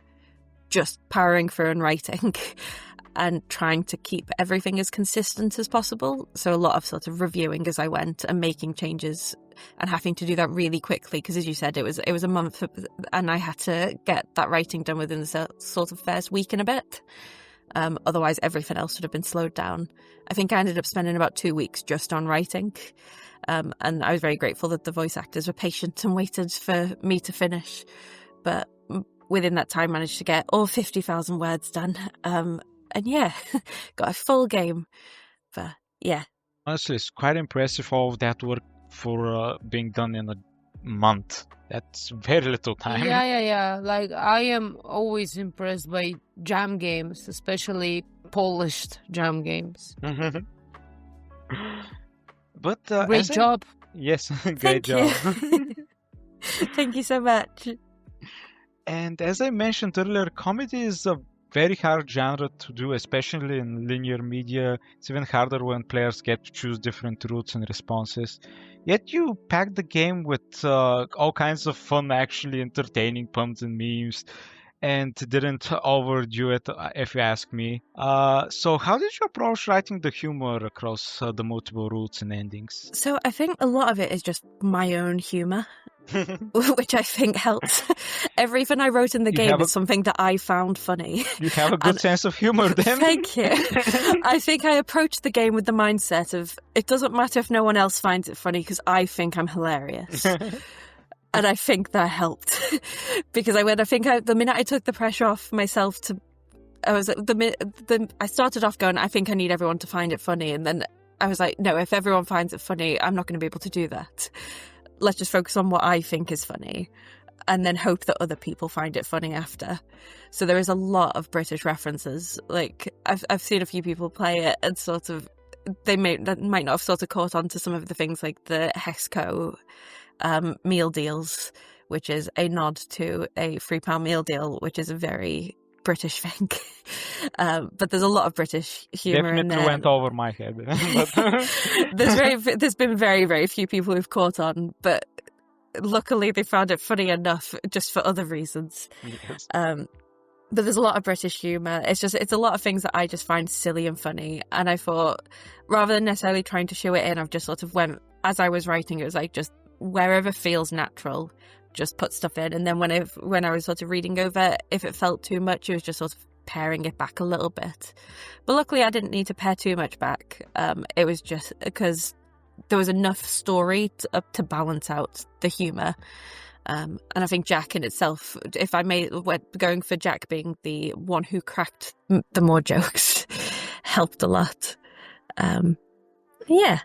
just powering through and writing and trying to keep everything as consistent as possible. So a lot of sort of reviewing as I went and making changes and having to do that really quickly, because as you said, it was a month and I had to get that writing done within the sort of first week and a bit. Otherwise everything else would have been slowed down. I think I ended up spending about 2 weeks just on writing, and I was very grateful that the voice actors were patient and waited for me to finish. But within that time managed to get all 50,000 words done, and got a full game. But honestly, it's quite impressive all of that work for being done in a month. That's very little time. Yeah. Like, I am always impressed by jam games, especially polished jam games. But great job. Yes, great Thank job. You. Thank you so much. And as I mentioned earlier, comedy is a very hard genre to do, especially in linear media. It's even harder when players get to choose different routes and responses. Yet you packed the game with all kinds of fun, actually entertaining puns and memes, and didn't overdo it, if you ask me. So how did you approach writing the humor across the multiple routes and endings? So I think a lot of it is just my own humour, which I think helps. Everything I wrote in the game is something that I found funny. You have a good sense of humour then. Thank you. I think I approached the game with the mindset of, it doesn't matter if no one else finds it funny because I think I'm hilarious. And I think that helped. Because the minute I took the pressure off myself I started off going, I think I need everyone to find it funny, and then I was like, no, if everyone finds it funny, I'm not going to be able to do that. Let's just focus on what I think is funny and then hope that other people find it funny after. So there is a lot of British references. Like, I've seen a few people play it and sort of, they might not have sort of caught on to some of the things like the Hexco meal deals, which is a nod to a £3 meal deal, which is a very British thing. But there's a lot of British humour in there. Definitely went over my head. There's been very, very few people who've caught on, but luckily they found it funny enough just for other reasons. Yes. But there's a lot of British humour. It's a a lot of things that I just find silly and funny. And I thought, rather than necessarily trying to show it in, I've just sort of went, as I was writing, it was like just wherever feels natural, just put stuff in. And then when I was sort of reading over, if it felt too much, it was just sort of paring it back a little bit. But luckily I didn't need to pare too much back. It was just because there was enough story to balance out the humour. And I think Jack in itself, if I went going for Jack being the one who cracked the more jokes, helped a lot. Yeah.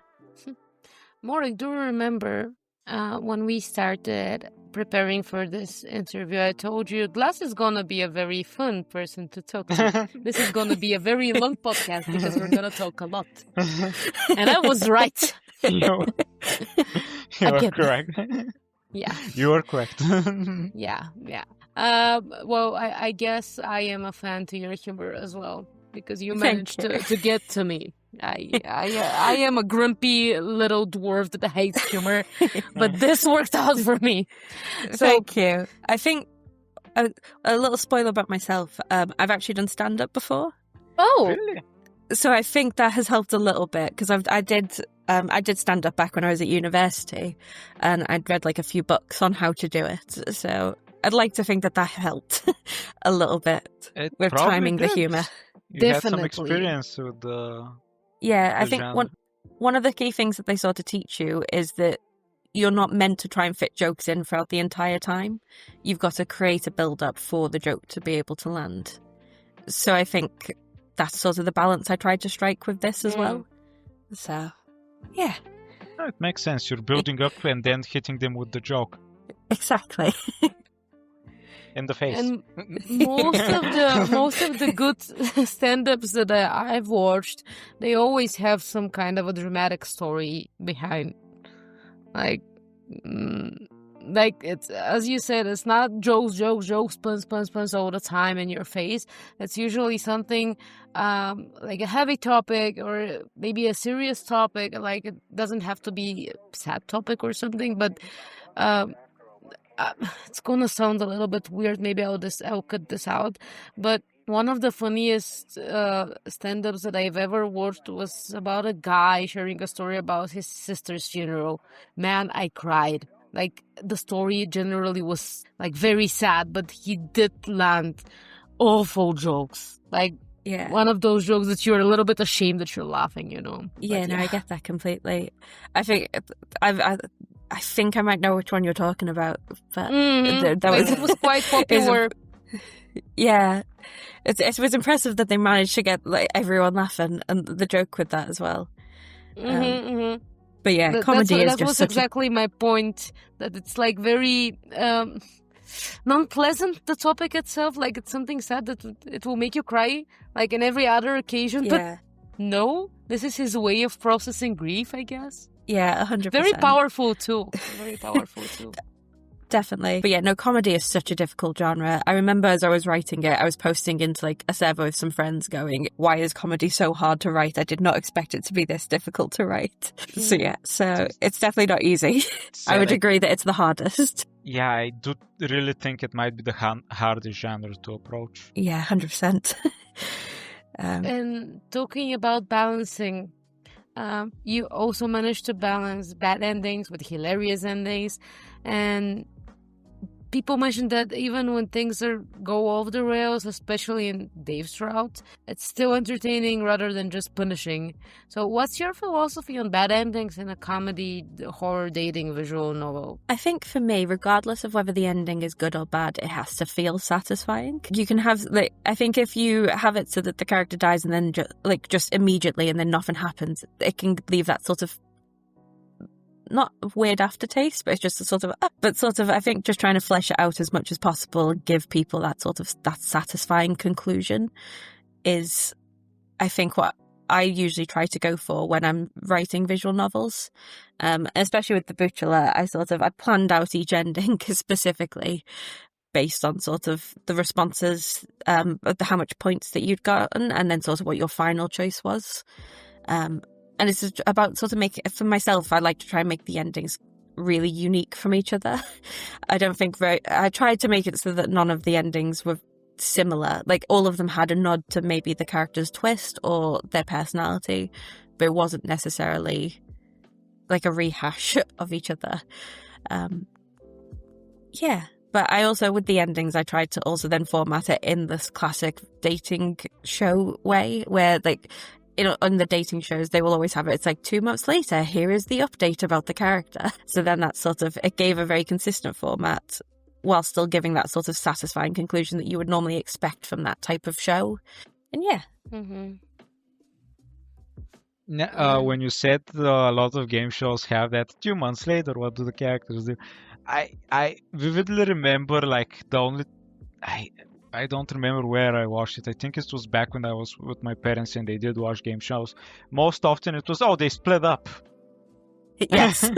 Maureen, do you remember when we started preparing for this interview, I told you Glass is going to be a very fun person to talk to. This is going to be a very long podcast because we're going to talk a lot. And I was right. You are correct. Yeah. You are correct. Yeah. Well, I guess I am a fan to your humor as well because you managed to get to me. I am a grumpy little dwarf that hates humor, but this worked out for me. So, thank you. I think a little spoiler about myself. I've actually done stand-up before. Oh, Really? So I think that has helped a little bit because I did stand up back when I was at university, and I'd read like a few books on how to do it. So I'd like to think that helped a little bit with timing the humour. You had some Definitely. experience with the Yeah, I think genre. one of the key things that they sort of teach you is that you're not meant to try and fit jokes in throughout the entire time. You've got to create a build-up for the joke to be able to land. So I think that's sort of the balance I tried to strike with this as well. So, yeah. Oh, it makes sense. You're building up and then hitting them with the joke Exactly. in the face. and most of the good stand-ups that I've watched, they always have some kind of a dramatic story behind. Like it's, as you said, it's not jokes, puns all the time in your face. It's usually something like a heavy topic or maybe a serious topic. Like it doesn't have to be a sad topic or something, but it's gonna sound a little bit weird. Maybe I'll cut this out. But one of the funniest stand-ups that I've ever watched was about a guy sharing a story about his sister's funeral. Man, I cried. Like, the story generally was, like, very sad, but he did land awful jokes. Like, Yeah. one of those jokes that you're a little bit ashamed that you're laughing, you know? Yeah, But no, I get that completely. I think I think I might know which one you're talking about, but Mhm. It was quite popular. yeah, it was impressive that they managed to get like everyone laughing and the joke with that as well. But yeah, comedy is that just was such exactly my point, that it's like very non-pleasant, the topic itself. Like, it's something sad that it will make you cry, like in every other occasion. yeah, But no, this is his way of processing grief, I guess. yeah, 100%. Very powerful too. Very powerful too. Definitely. But yeah, no, comedy is such a difficult genre. I remember as I was writing it, I was posting into like a server with some friends going, why is comedy so hard to write? I did not expect it to be this difficult to write. So yeah, so it's definitely not easy. I would agree that it's the hardest. Yeah, I do really think it might be the hardest genre to approach. Yeah, 100%. And talking about balancing, you also managed to balance bad endings with hilarious endings. And people mentioned that even when things go off the rails, especially in Dave's route, it's still entertaining rather than just punishing. So what's your philosophy on bad endings in a comedy, horror, dating, visual novel? I think for me, regardless of whether the ending is good or bad, it has to feel satisfying. You can have, like, I think if you have it so that the character dies and then just immediately and then nothing happens, it can leave that sort of not weird aftertaste, but it's just a sort of, I think just trying to flesh it out as much as possible and give people that satisfying conclusion is, I think, what I usually try to go for when I'm writing visual novels. Especially with the Boo-chelor, I'd planned out each ending specifically based on sort of the responses, how much points that you'd gotten, and then sort of what your final choice was. And it's about sort of for myself, I like to try and make the endings really unique from each other. I tried to make it so that none of the endings were similar. Like, all of them had a nod to maybe the character's twist or their personality, but it wasn't necessarily like a rehash of each other. Yeah. But I also, with the endings, I tried to also then format it in this classic dating show way where, like, on the dating shows, they will always have it. It's like 2 months later, here is the update about the character. So then that sort of, it gave a very consistent format while still giving that sort of satisfying conclusion that you would normally expect from that type of show. And yeah. Mm-hmm. When you said a lot of game shows have that 2 months later, what do the characters do? I vividly remember, like, I don't remember where I watched it. I think it was back when I was with my parents and they did watch game shows. Most often it was, they split up. Yes.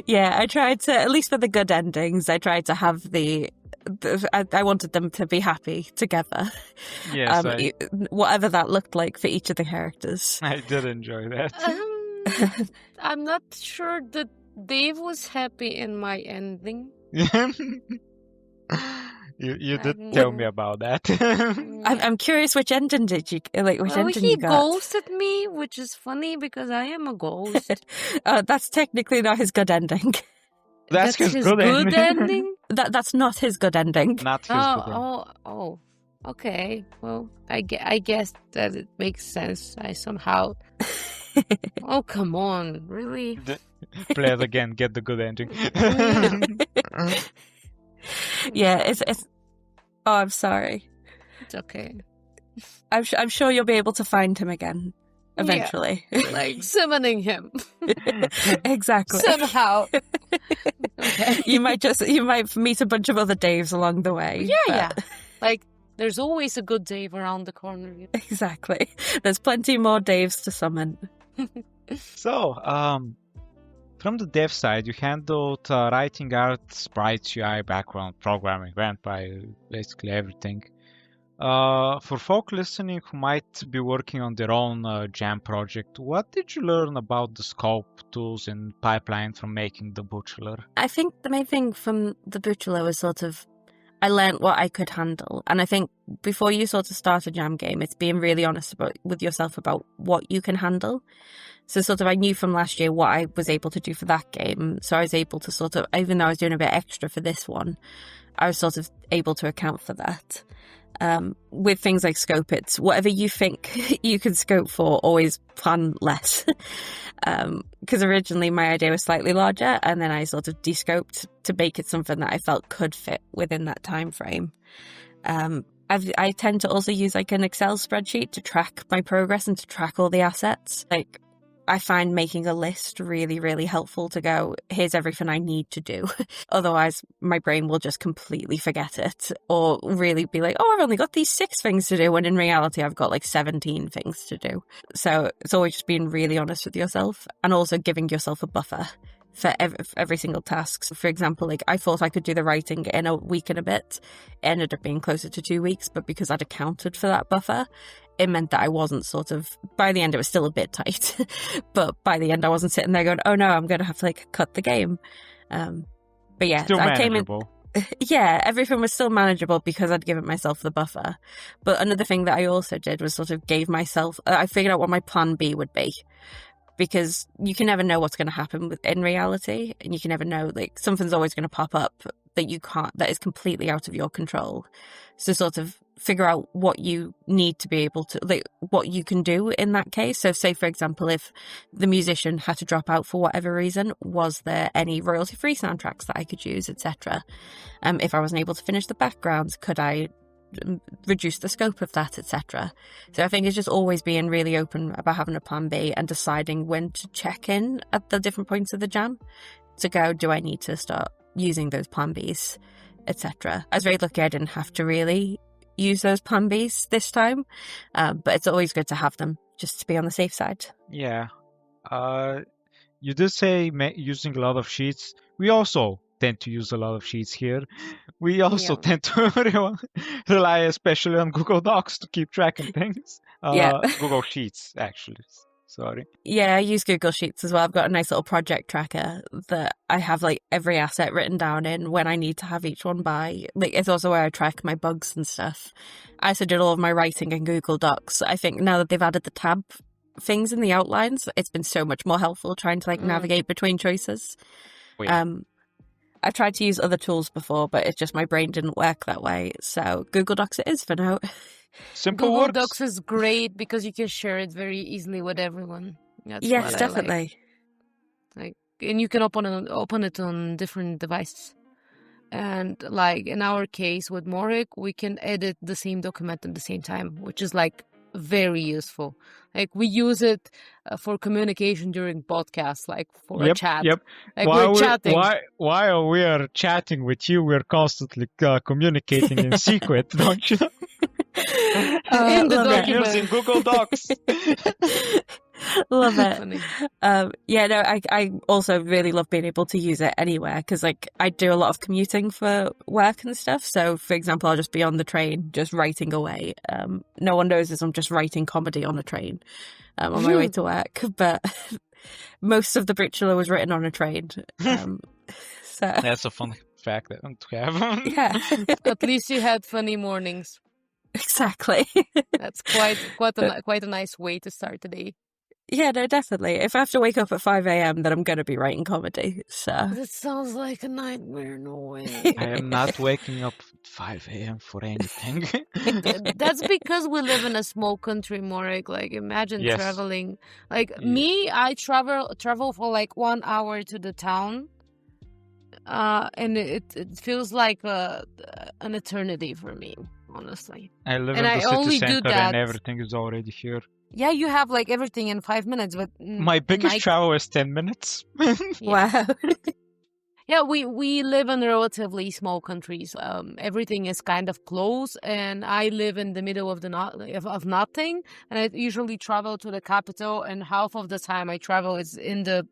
Yeah, I tried to, at least for the good endings, I tried to have I wanted them to be happy together. Yes, whatever that looked like for each of the characters. I did enjoy that. I'm not sure that Dave was happy in my ending. You did tell me about that. I'm curious, which ending did you He ghosted me, which is funny because I am a ghost. That's technically not his good ending. That's his good ending. That's not his good ending. Not his good ending. Oh. Okay. Well, I guess that it makes sense. I somehow. Oh, come on! Really? Play it again. Get the good ending. Yeah, it's. Oh, I'm sorry. It's okay. I'm sure you'll be able to find him again eventually. Yeah. Like summoning him. Exactly. Somehow. Okay. You might meet a bunch of other Daves along the way. Yeah. Like, there's always a good Dave around the corner. Exactly. There's plenty more Daves to summon. So, from the dev side, you handled writing, art, sprites, UI, background, programming, went by basically everything. For folk listening who might be working on their own jam project, what did you learn about the scope, tools, and pipeline from making the Boo-chelor? I think the main thing from the Boo-chelor was sort of, I learned what I could handle. And I think before you sort of start a jam game, it's being really honest with yourself about what you can handle. So sort of I knew from last year what I was able to do for that game. So I was able to sort of, even though I was doing a bit extra for this one, I was sort of able to account for that. With things like scope, it's whatever you think you can scope for, always plan less. Because originally my idea was slightly larger, and then I sort of descoped to make it something that I felt could fit within that time frame. I tend to also use like an Excel spreadsheet to track my progress and to track all the assets. Like, I find making a list really, really helpful to go, here's everything I need to do. Otherwise, my brain will just completely forget it or really be like, I've only got these 6 things to do, when in reality, I've got like 17 things to do. So it's always just being really honest with yourself and also giving yourself a buffer for every single task. So for example, like I thought I could do the writing in a week and a bit. It ended up being closer to 2 weeks, but because I'd accounted for that buffer, it meant that I wasn't sort of, by the end it was still a bit tight, but by the end I wasn't sitting there going, oh no, I'm going to have to like cut the game. But yeah, still manageable. Yeah, everything was still manageable because I'd given myself the buffer. But another thing that I also did was sort of gave myself, I figured out what my plan B would be. because you can never know what's going to happen in reality, and you can never know, like, something's always going to pop up that is completely out of your control. So sort of figure out what you need to be able to, like, what you can do in that case. So say, for example, if the musician had to drop out for whatever reason, was there any royalty-free soundtracks that I could use, etc.? If I wasn't able to finish the backgrounds, could I reduce the scope of that, etc.? So I think it's just always being really open about having a plan B and deciding when to check in at the different points of the jam to go, do I need to start using those plan Bs, etc. I was very lucky I didn't have to really use those plan Bs this time, but it's always good to have them just to be on the safe side. Yeah. You did say using a lot of sheets. We also tend to use a lot of sheets here. We also tend to rely especially on Google Docs to keep track of things. Google Sheets, actually. Sorry. Yeah, I use Google Sheets as well. I've got a nice little project tracker that I have, like, every asset written down in, when I need to have each one by. Like, it's also where I track my bugs and stuff. I also did all of my writing in Google Docs. I think now that they've added the tab things in the outlines, it's been so much more helpful trying to, like, navigate between choices. Oh, yeah. I've tried to use other tools before, but it's just my brain didn't work that way. So Google Docs it is for now. Simple Google works. Docs is great because you can share it very easily with everyone. That's Yes, what I definitely. like, and you can open it on different devices. And like in our case with Morik, we can edit the same document at the same time, which is like very useful. Like we use it for communication during podcasts, like for a chat. Yep. Like we're chatting. While we are chatting with you, we're constantly communicating in secret, don't you? In the document. Using Google Docs. Love it. Funny. I also really love being able to use it anywhere, because, like, I do a lot of commuting for work and stuff. So, for example, I'll just be on the train, just writing away. No one knows this. I'm just writing comedy on a train on my way to work. But most of the Boo-chelor was written on a train. So That's a fun fact to have. Yeah. At least you had funny mornings. Exactly. That's quite a nice way to start the day. Yeah, no, definitely. If I have to wake up at 5 a.m, then I'm going to be writing comedy. So That sounds like a nightmare. No way. I am not waking up at 5 a.m. for anything. That's because we live in a small country, Morik. Like, imagine traveling. Like me, I travel for like 1 hour to the town, and it feels like an eternity for me, honestly. I live And in I the only city do center that- and everything is already here. Yeah, you have like everything in 5 minutes, but My biggest travel is 10 minutes. wow. Yeah, we live in relatively small countries. Everything is kind of close, and I live in the middle of of nothing. And I usually travel to the capital, and half of the time I travel is in the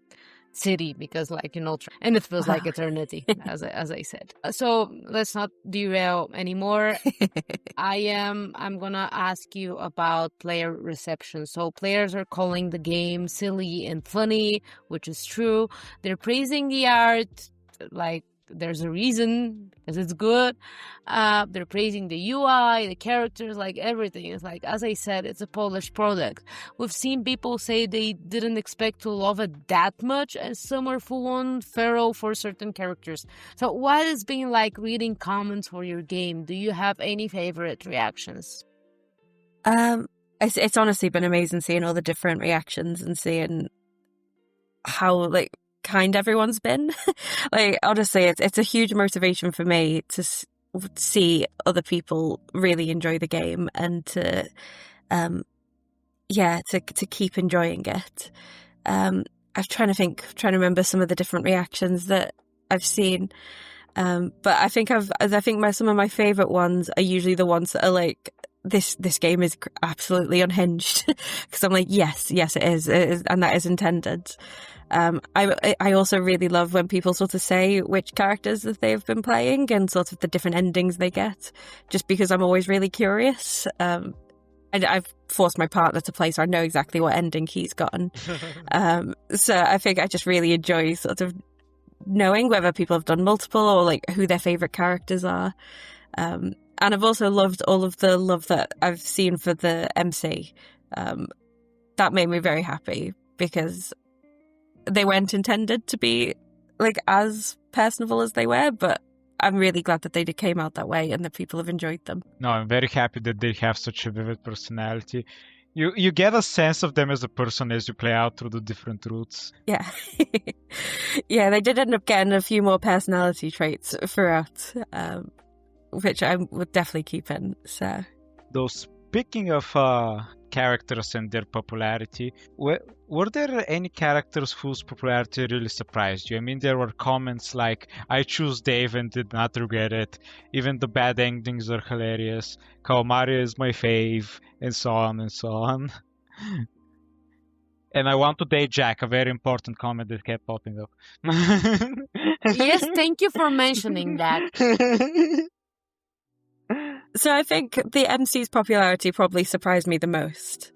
city because, like, and it feels like eternity, as I said. So let's not derail anymore. I'm gonna ask you about player reception. So players are calling the game silly and funny, which is true. They're praising the art, like there's a reason, because it's good. They're praising the UI, the characters, like everything. It's like, as I said, it's a polished product. We've seen people say they didn't expect to love it that much, and some are full-on feral for certain characters. So what has been like reading comments for your game? Do you have any favorite reactions? It's honestly been amazing seeing all the different reactions and seeing how, like, kind everyone's been. Like, honestly, it's a huge motivation for me to see other people really enjoy the game and to keep enjoying it. I'm trying to remember some of the different reactions that I've seen, but I think some of my favorite ones are usually the ones that are like, this game is absolutely unhinged, because I'm like, yes it is, and that is intended. I also really love when people sort of say which characters that they've been playing and sort of the different endings they get, just because I'm always really curious. And I've forced my partner to play, so I know exactly what ending he's gotten. So I think I just really enjoy sort of knowing whether people have done multiple or like who their favourite characters are. And I've also loved all of the love that I've seen for the MC. That made me very happy, because they weren't intended to be like as personable as they were, but I'm really glad that they came out that way and that people have enjoyed them. No, I'm very happy that they have such a vivid personality. You get a sense of them as a person as you play out through the different routes. Yeah. Yeah, they did end up getting a few more personality traits throughout, which I would definitely keep in. So, Though speaking of characters and their popularity, were there any characters whose popularity really surprised you? I mean, there were comments like, I choose Dave and did not regret it. Even the bad endings are hilarious. Calamaria is my fave, and so on and so on. And I want to date Jack, a very important comment that kept popping up. Yes, thank you for mentioning that. So I think the MC's popularity probably surprised me the most,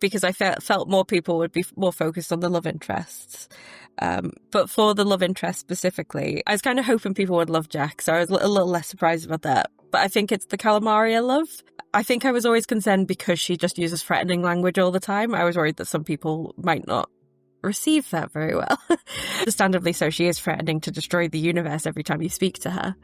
because I felt more people would be more focused on the love interests. But for the love interest specifically, I was kind of hoping people would love Jack, so I was a little less surprised about that. But I think it's the Calamaria love. I think I was always concerned because she just uses threatening language all the time. I was worried that some people might not receive that very well. Understandably so, she is threatening to destroy the universe every time you speak to her.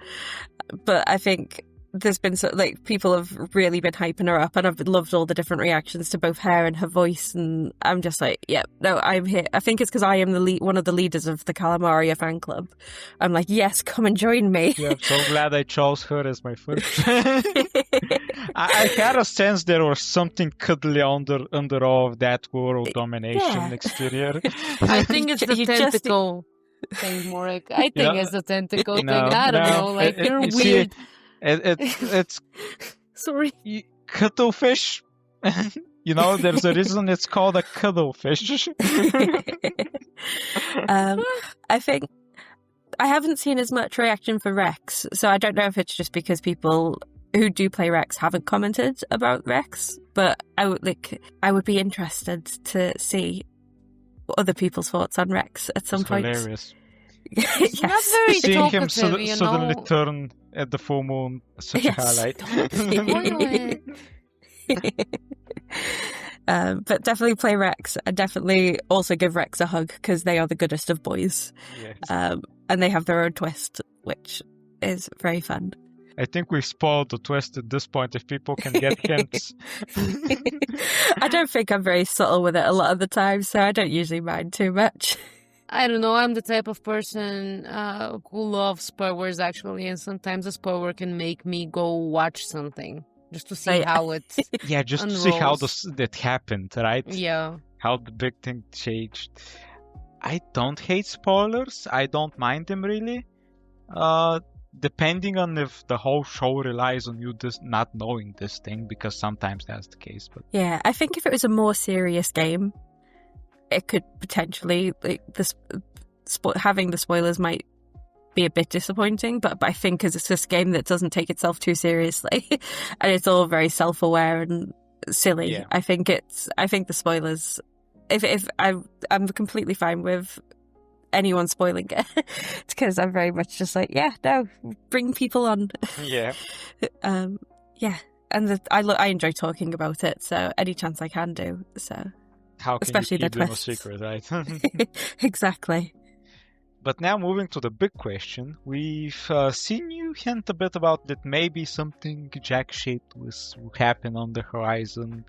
But I think there's been people have really been hyping her up, and I've loved all the different reactions to both her and her voice, and I'm just like, yeah, no, I'm here. I think it's because I am one of the leaders of the Calamaria fan club. I'm like, yes, come and join me. Yeah, I'm so glad I chose her as my first. I had a sense there was something cuddly under all of that world domination exterior. I think it's the tentacle thing, Morek. I think it's the tentacle thing. I don't know. Like, you're weird. See, it's sorry, cuttlefish. There's a reason it's called a cuttlefish. I think I haven't seen as much reaction for Rex, so I don't know if it's just because people who do play Rex haven't commented about Rex, but I would be interested to see other people's thoughts on Rex at some point. Hilarious. It's not very Seeing him talkative, suddenly turn at the full moon, such a highlight. But definitely play Rex, and definitely also give Rex a hug, because they are the goodest of boys. Yes. And they have their own twist, which is very fun. I think we spoiled the twist at this point, if people can get hints. I don't think I'm very subtle with it a lot of the time, so I don't usually mind too much. I don't know. I'm the type of person who loves spoilers, actually, and sometimes a spoiler can make me go watch something just to see how it Yeah, just unrolls. to see how that happened, right? Yeah. How the big thing changed. I don't hate spoilers. I don't mind them, really. Depending on if the whole show relies on you just not knowing this thing, because sometimes that's the case. But yeah, I think if it was a more serious game, it could potentially having the spoilers might be a bit disappointing. But I think because it's this game that doesn't take itself too seriously, and it's all very self-aware and silly. Yeah. I think the spoilers. If I'm completely fine with anyone spoiling it, because I'm very much just like, yeah, no, bring people on. yeah. Yeah, and I enjoy talking about it, so any chance I can do. So How can especially you keep the them a twists. secret, right? Exactly. But now moving to the big question, we've seen you hint a bit about that maybe something Jack-shaped will happen on the horizon.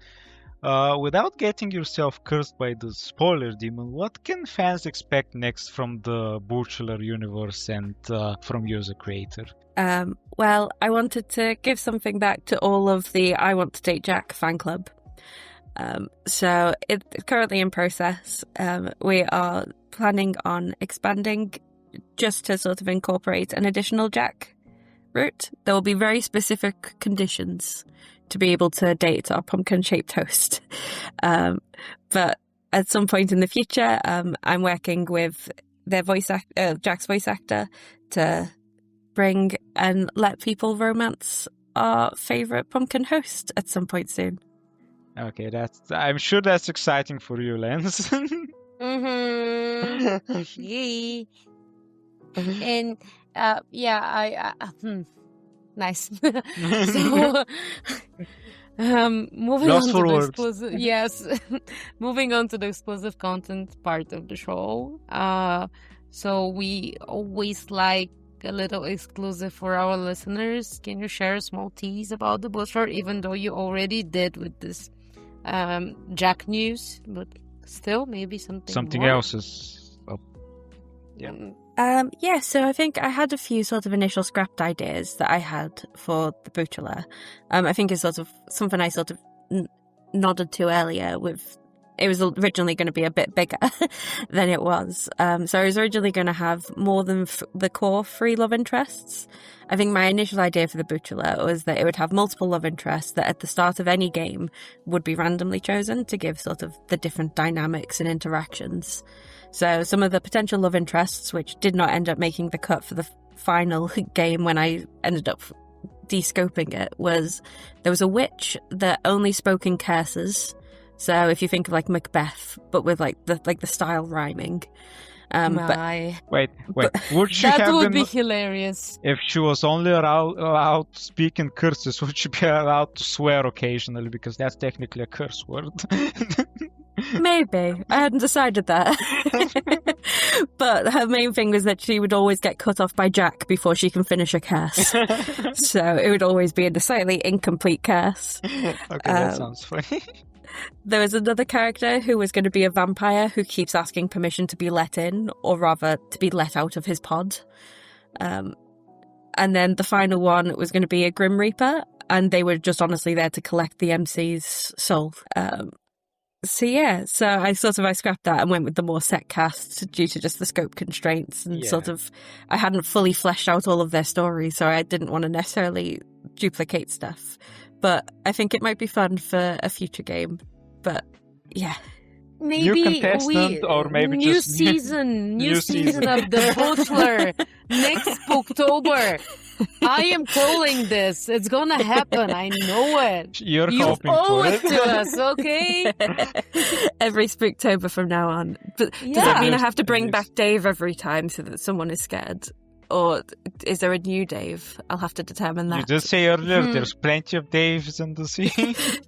Without getting yourself cursed by the spoiler demon, what can fans expect next from the Boo-chelor universe and from you as a creator? Well, I wanted to give something back to all of the I Want to Date Jack fan club. So it's currently in process. We are planning on expanding just to sort of incorporate an additional Jack route. There will be very specific conditions to be able to date our pumpkin-shaped host. But at some point in the future, I'm working with their Jack's voice actor to bring and let people romance our favourite pumpkin host at some point soon. Okay, I'm sure that's exciting for you, Lance. Yay. And yeah, nice. So Moving Lost on for to the words. exclusive, yes, moving on to the exclusive content part of the show. So we always like a little exclusive for our listeners. Can you share a small tease about the Boo-chelor, even though you already did with this Jack news, but still maybe something more? else is up. Yeah, so I think I had a few sort of initial scrapped ideas that I had for the Boo-chelor. I think it's sort of something I sort of nodded to earlier with. It was originally going to be a bit bigger than it was. So I was originally going to have more than the core 3 love interests. I think my initial idea for the Boo-chelor was that it would have multiple love interests that at the start of any game would be randomly chosen to give sort of the different dynamics and interactions. So some of the potential love interests, which did not end up making the cut for the final game when I ended up de-scoping it, was there was a witch that only spoke in curses. So if you think of like Macbeth, but with like the style rhyming. Wait. Would she That have would been be hilarious. if she was only allowed to speak in curses? Would she be allowed to swear occasionally? Because that's technically a curse word. Maybe. I hadn't decided that. But her main thing was that she would always get cut off by Jack before she can finish a curse. So it would always be in a slightly incomplete curse. Okay, that sounds funny. There was another character who was going to be a vampire who keeps asking permission to be let in, or rather to be let out of his pod. And then the final one was going to be a Grim Reaper, and they were just honestly there to collect the MC's soul. So I scrapped that and went with the more set cast due to just the scope constraints and I hadn't fully fleshed out all of their stories, so I didn't want to necessarily duplicate stuff. But I think it might be fun for a future game. But yeah. Maybe new contestant or maybe new just season, new season of the Boo-chelor next Spooktober. I am calling this. It's gonna happen. I know it. You're You hoping owe for it to us, okay? Every Spooktober from now on. But does that mean I have to bring back Dave every time so that someone is scared? Or is there a new Dave? I'll have to determine that. You just say earlier there's plenty of Daves in the sea.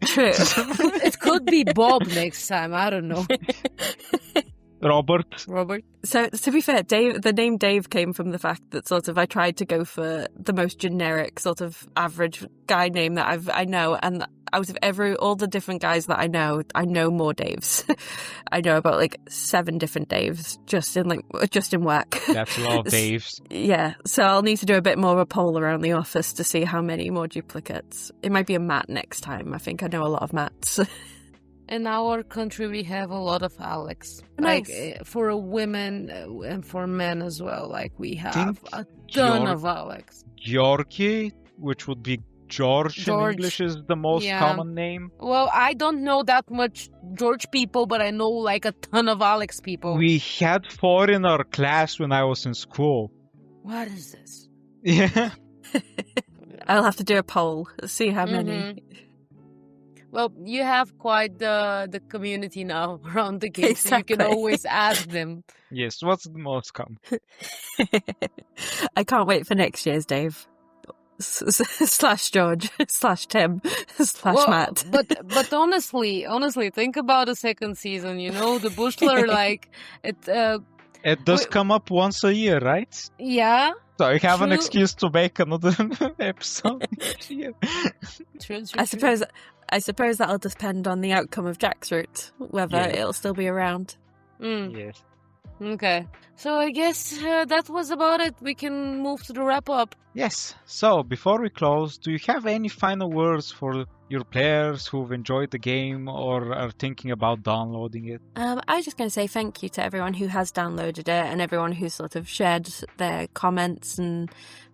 True. It could be Bob next time. I don't know. Robert. So to be fair, the name Dave came from the fact that sort of I tried to go for the most generic sort of average guy name that I know, and out of all the different guys that I know more Daves. I know about like 7 different Daves just in work. That's a lot of Daves. Yeah, so I'll need to do a bit more of a poll around the office to see how many more duplicates. It might be a Matt next time. I think I know a lot of Matts. In our country, we have a lot of Alex. Nice. Like for women and for men as well. Like we have a ton of Alex. Georgie, which would be George in English, is the most common name. Well, I don't know that much George people, but I know like a ton of Alex people. We had 4 in our class when I was in school. What is this? Yeah. I'll have to do a poll, see how many. Well, you have quite the community now around the game, so you can always ask them. Yes, what's the most common? I can't wait for next year's Dave. / George / Tim / Matt. But honestly, think about the second season. You know, the Boo-chelor, like it does come up once a year, right? Yeah. So I have an excuse to make another episode each year. True. I suppose that'll depend on the outcome of Jack's route, whether it'll still be around. Yes. Okay. So I guess that was about it. We can move to the wrap-up. Yes. So, before we close, do you have any final words for your players who've enjoyed the game or are thinking about downloading it? I was just going to say thank you to everyone who has downloaded it and everyone who sort of shared their comments and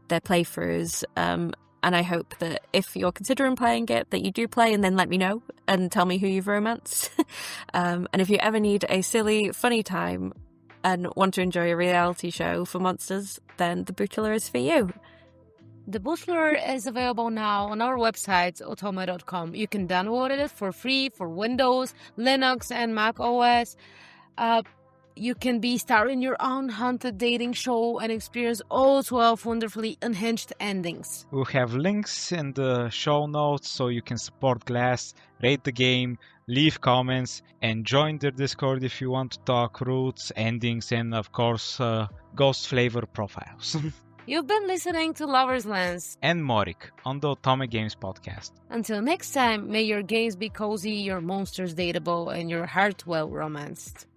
their playthroughs. And I hope that if you're considering playing it, that you do play and then let me know and tell me who you've romanced. And if you ever need a silly, funny time and want to enjoy a reality show for monsters, then the Boo-chelor is for you. The Boo-chelor is available now on our website, Otome.com. You can download it for free for Windows, Linux, and Mac OS. you can be starring your own haunted dating show and experience all 12 wonderfully unhinged endings. We'll have links in the show notes so you can support Glass, rate the game, leave comments, and join their Discord if you want to talk roots, endings, and of course, ghost flavor profiles. You've been listening to Lover's Lens and Morik on the Otome Games podcast. Until next time, may your games be cozy, your monsters dateable, and your heart well romanced.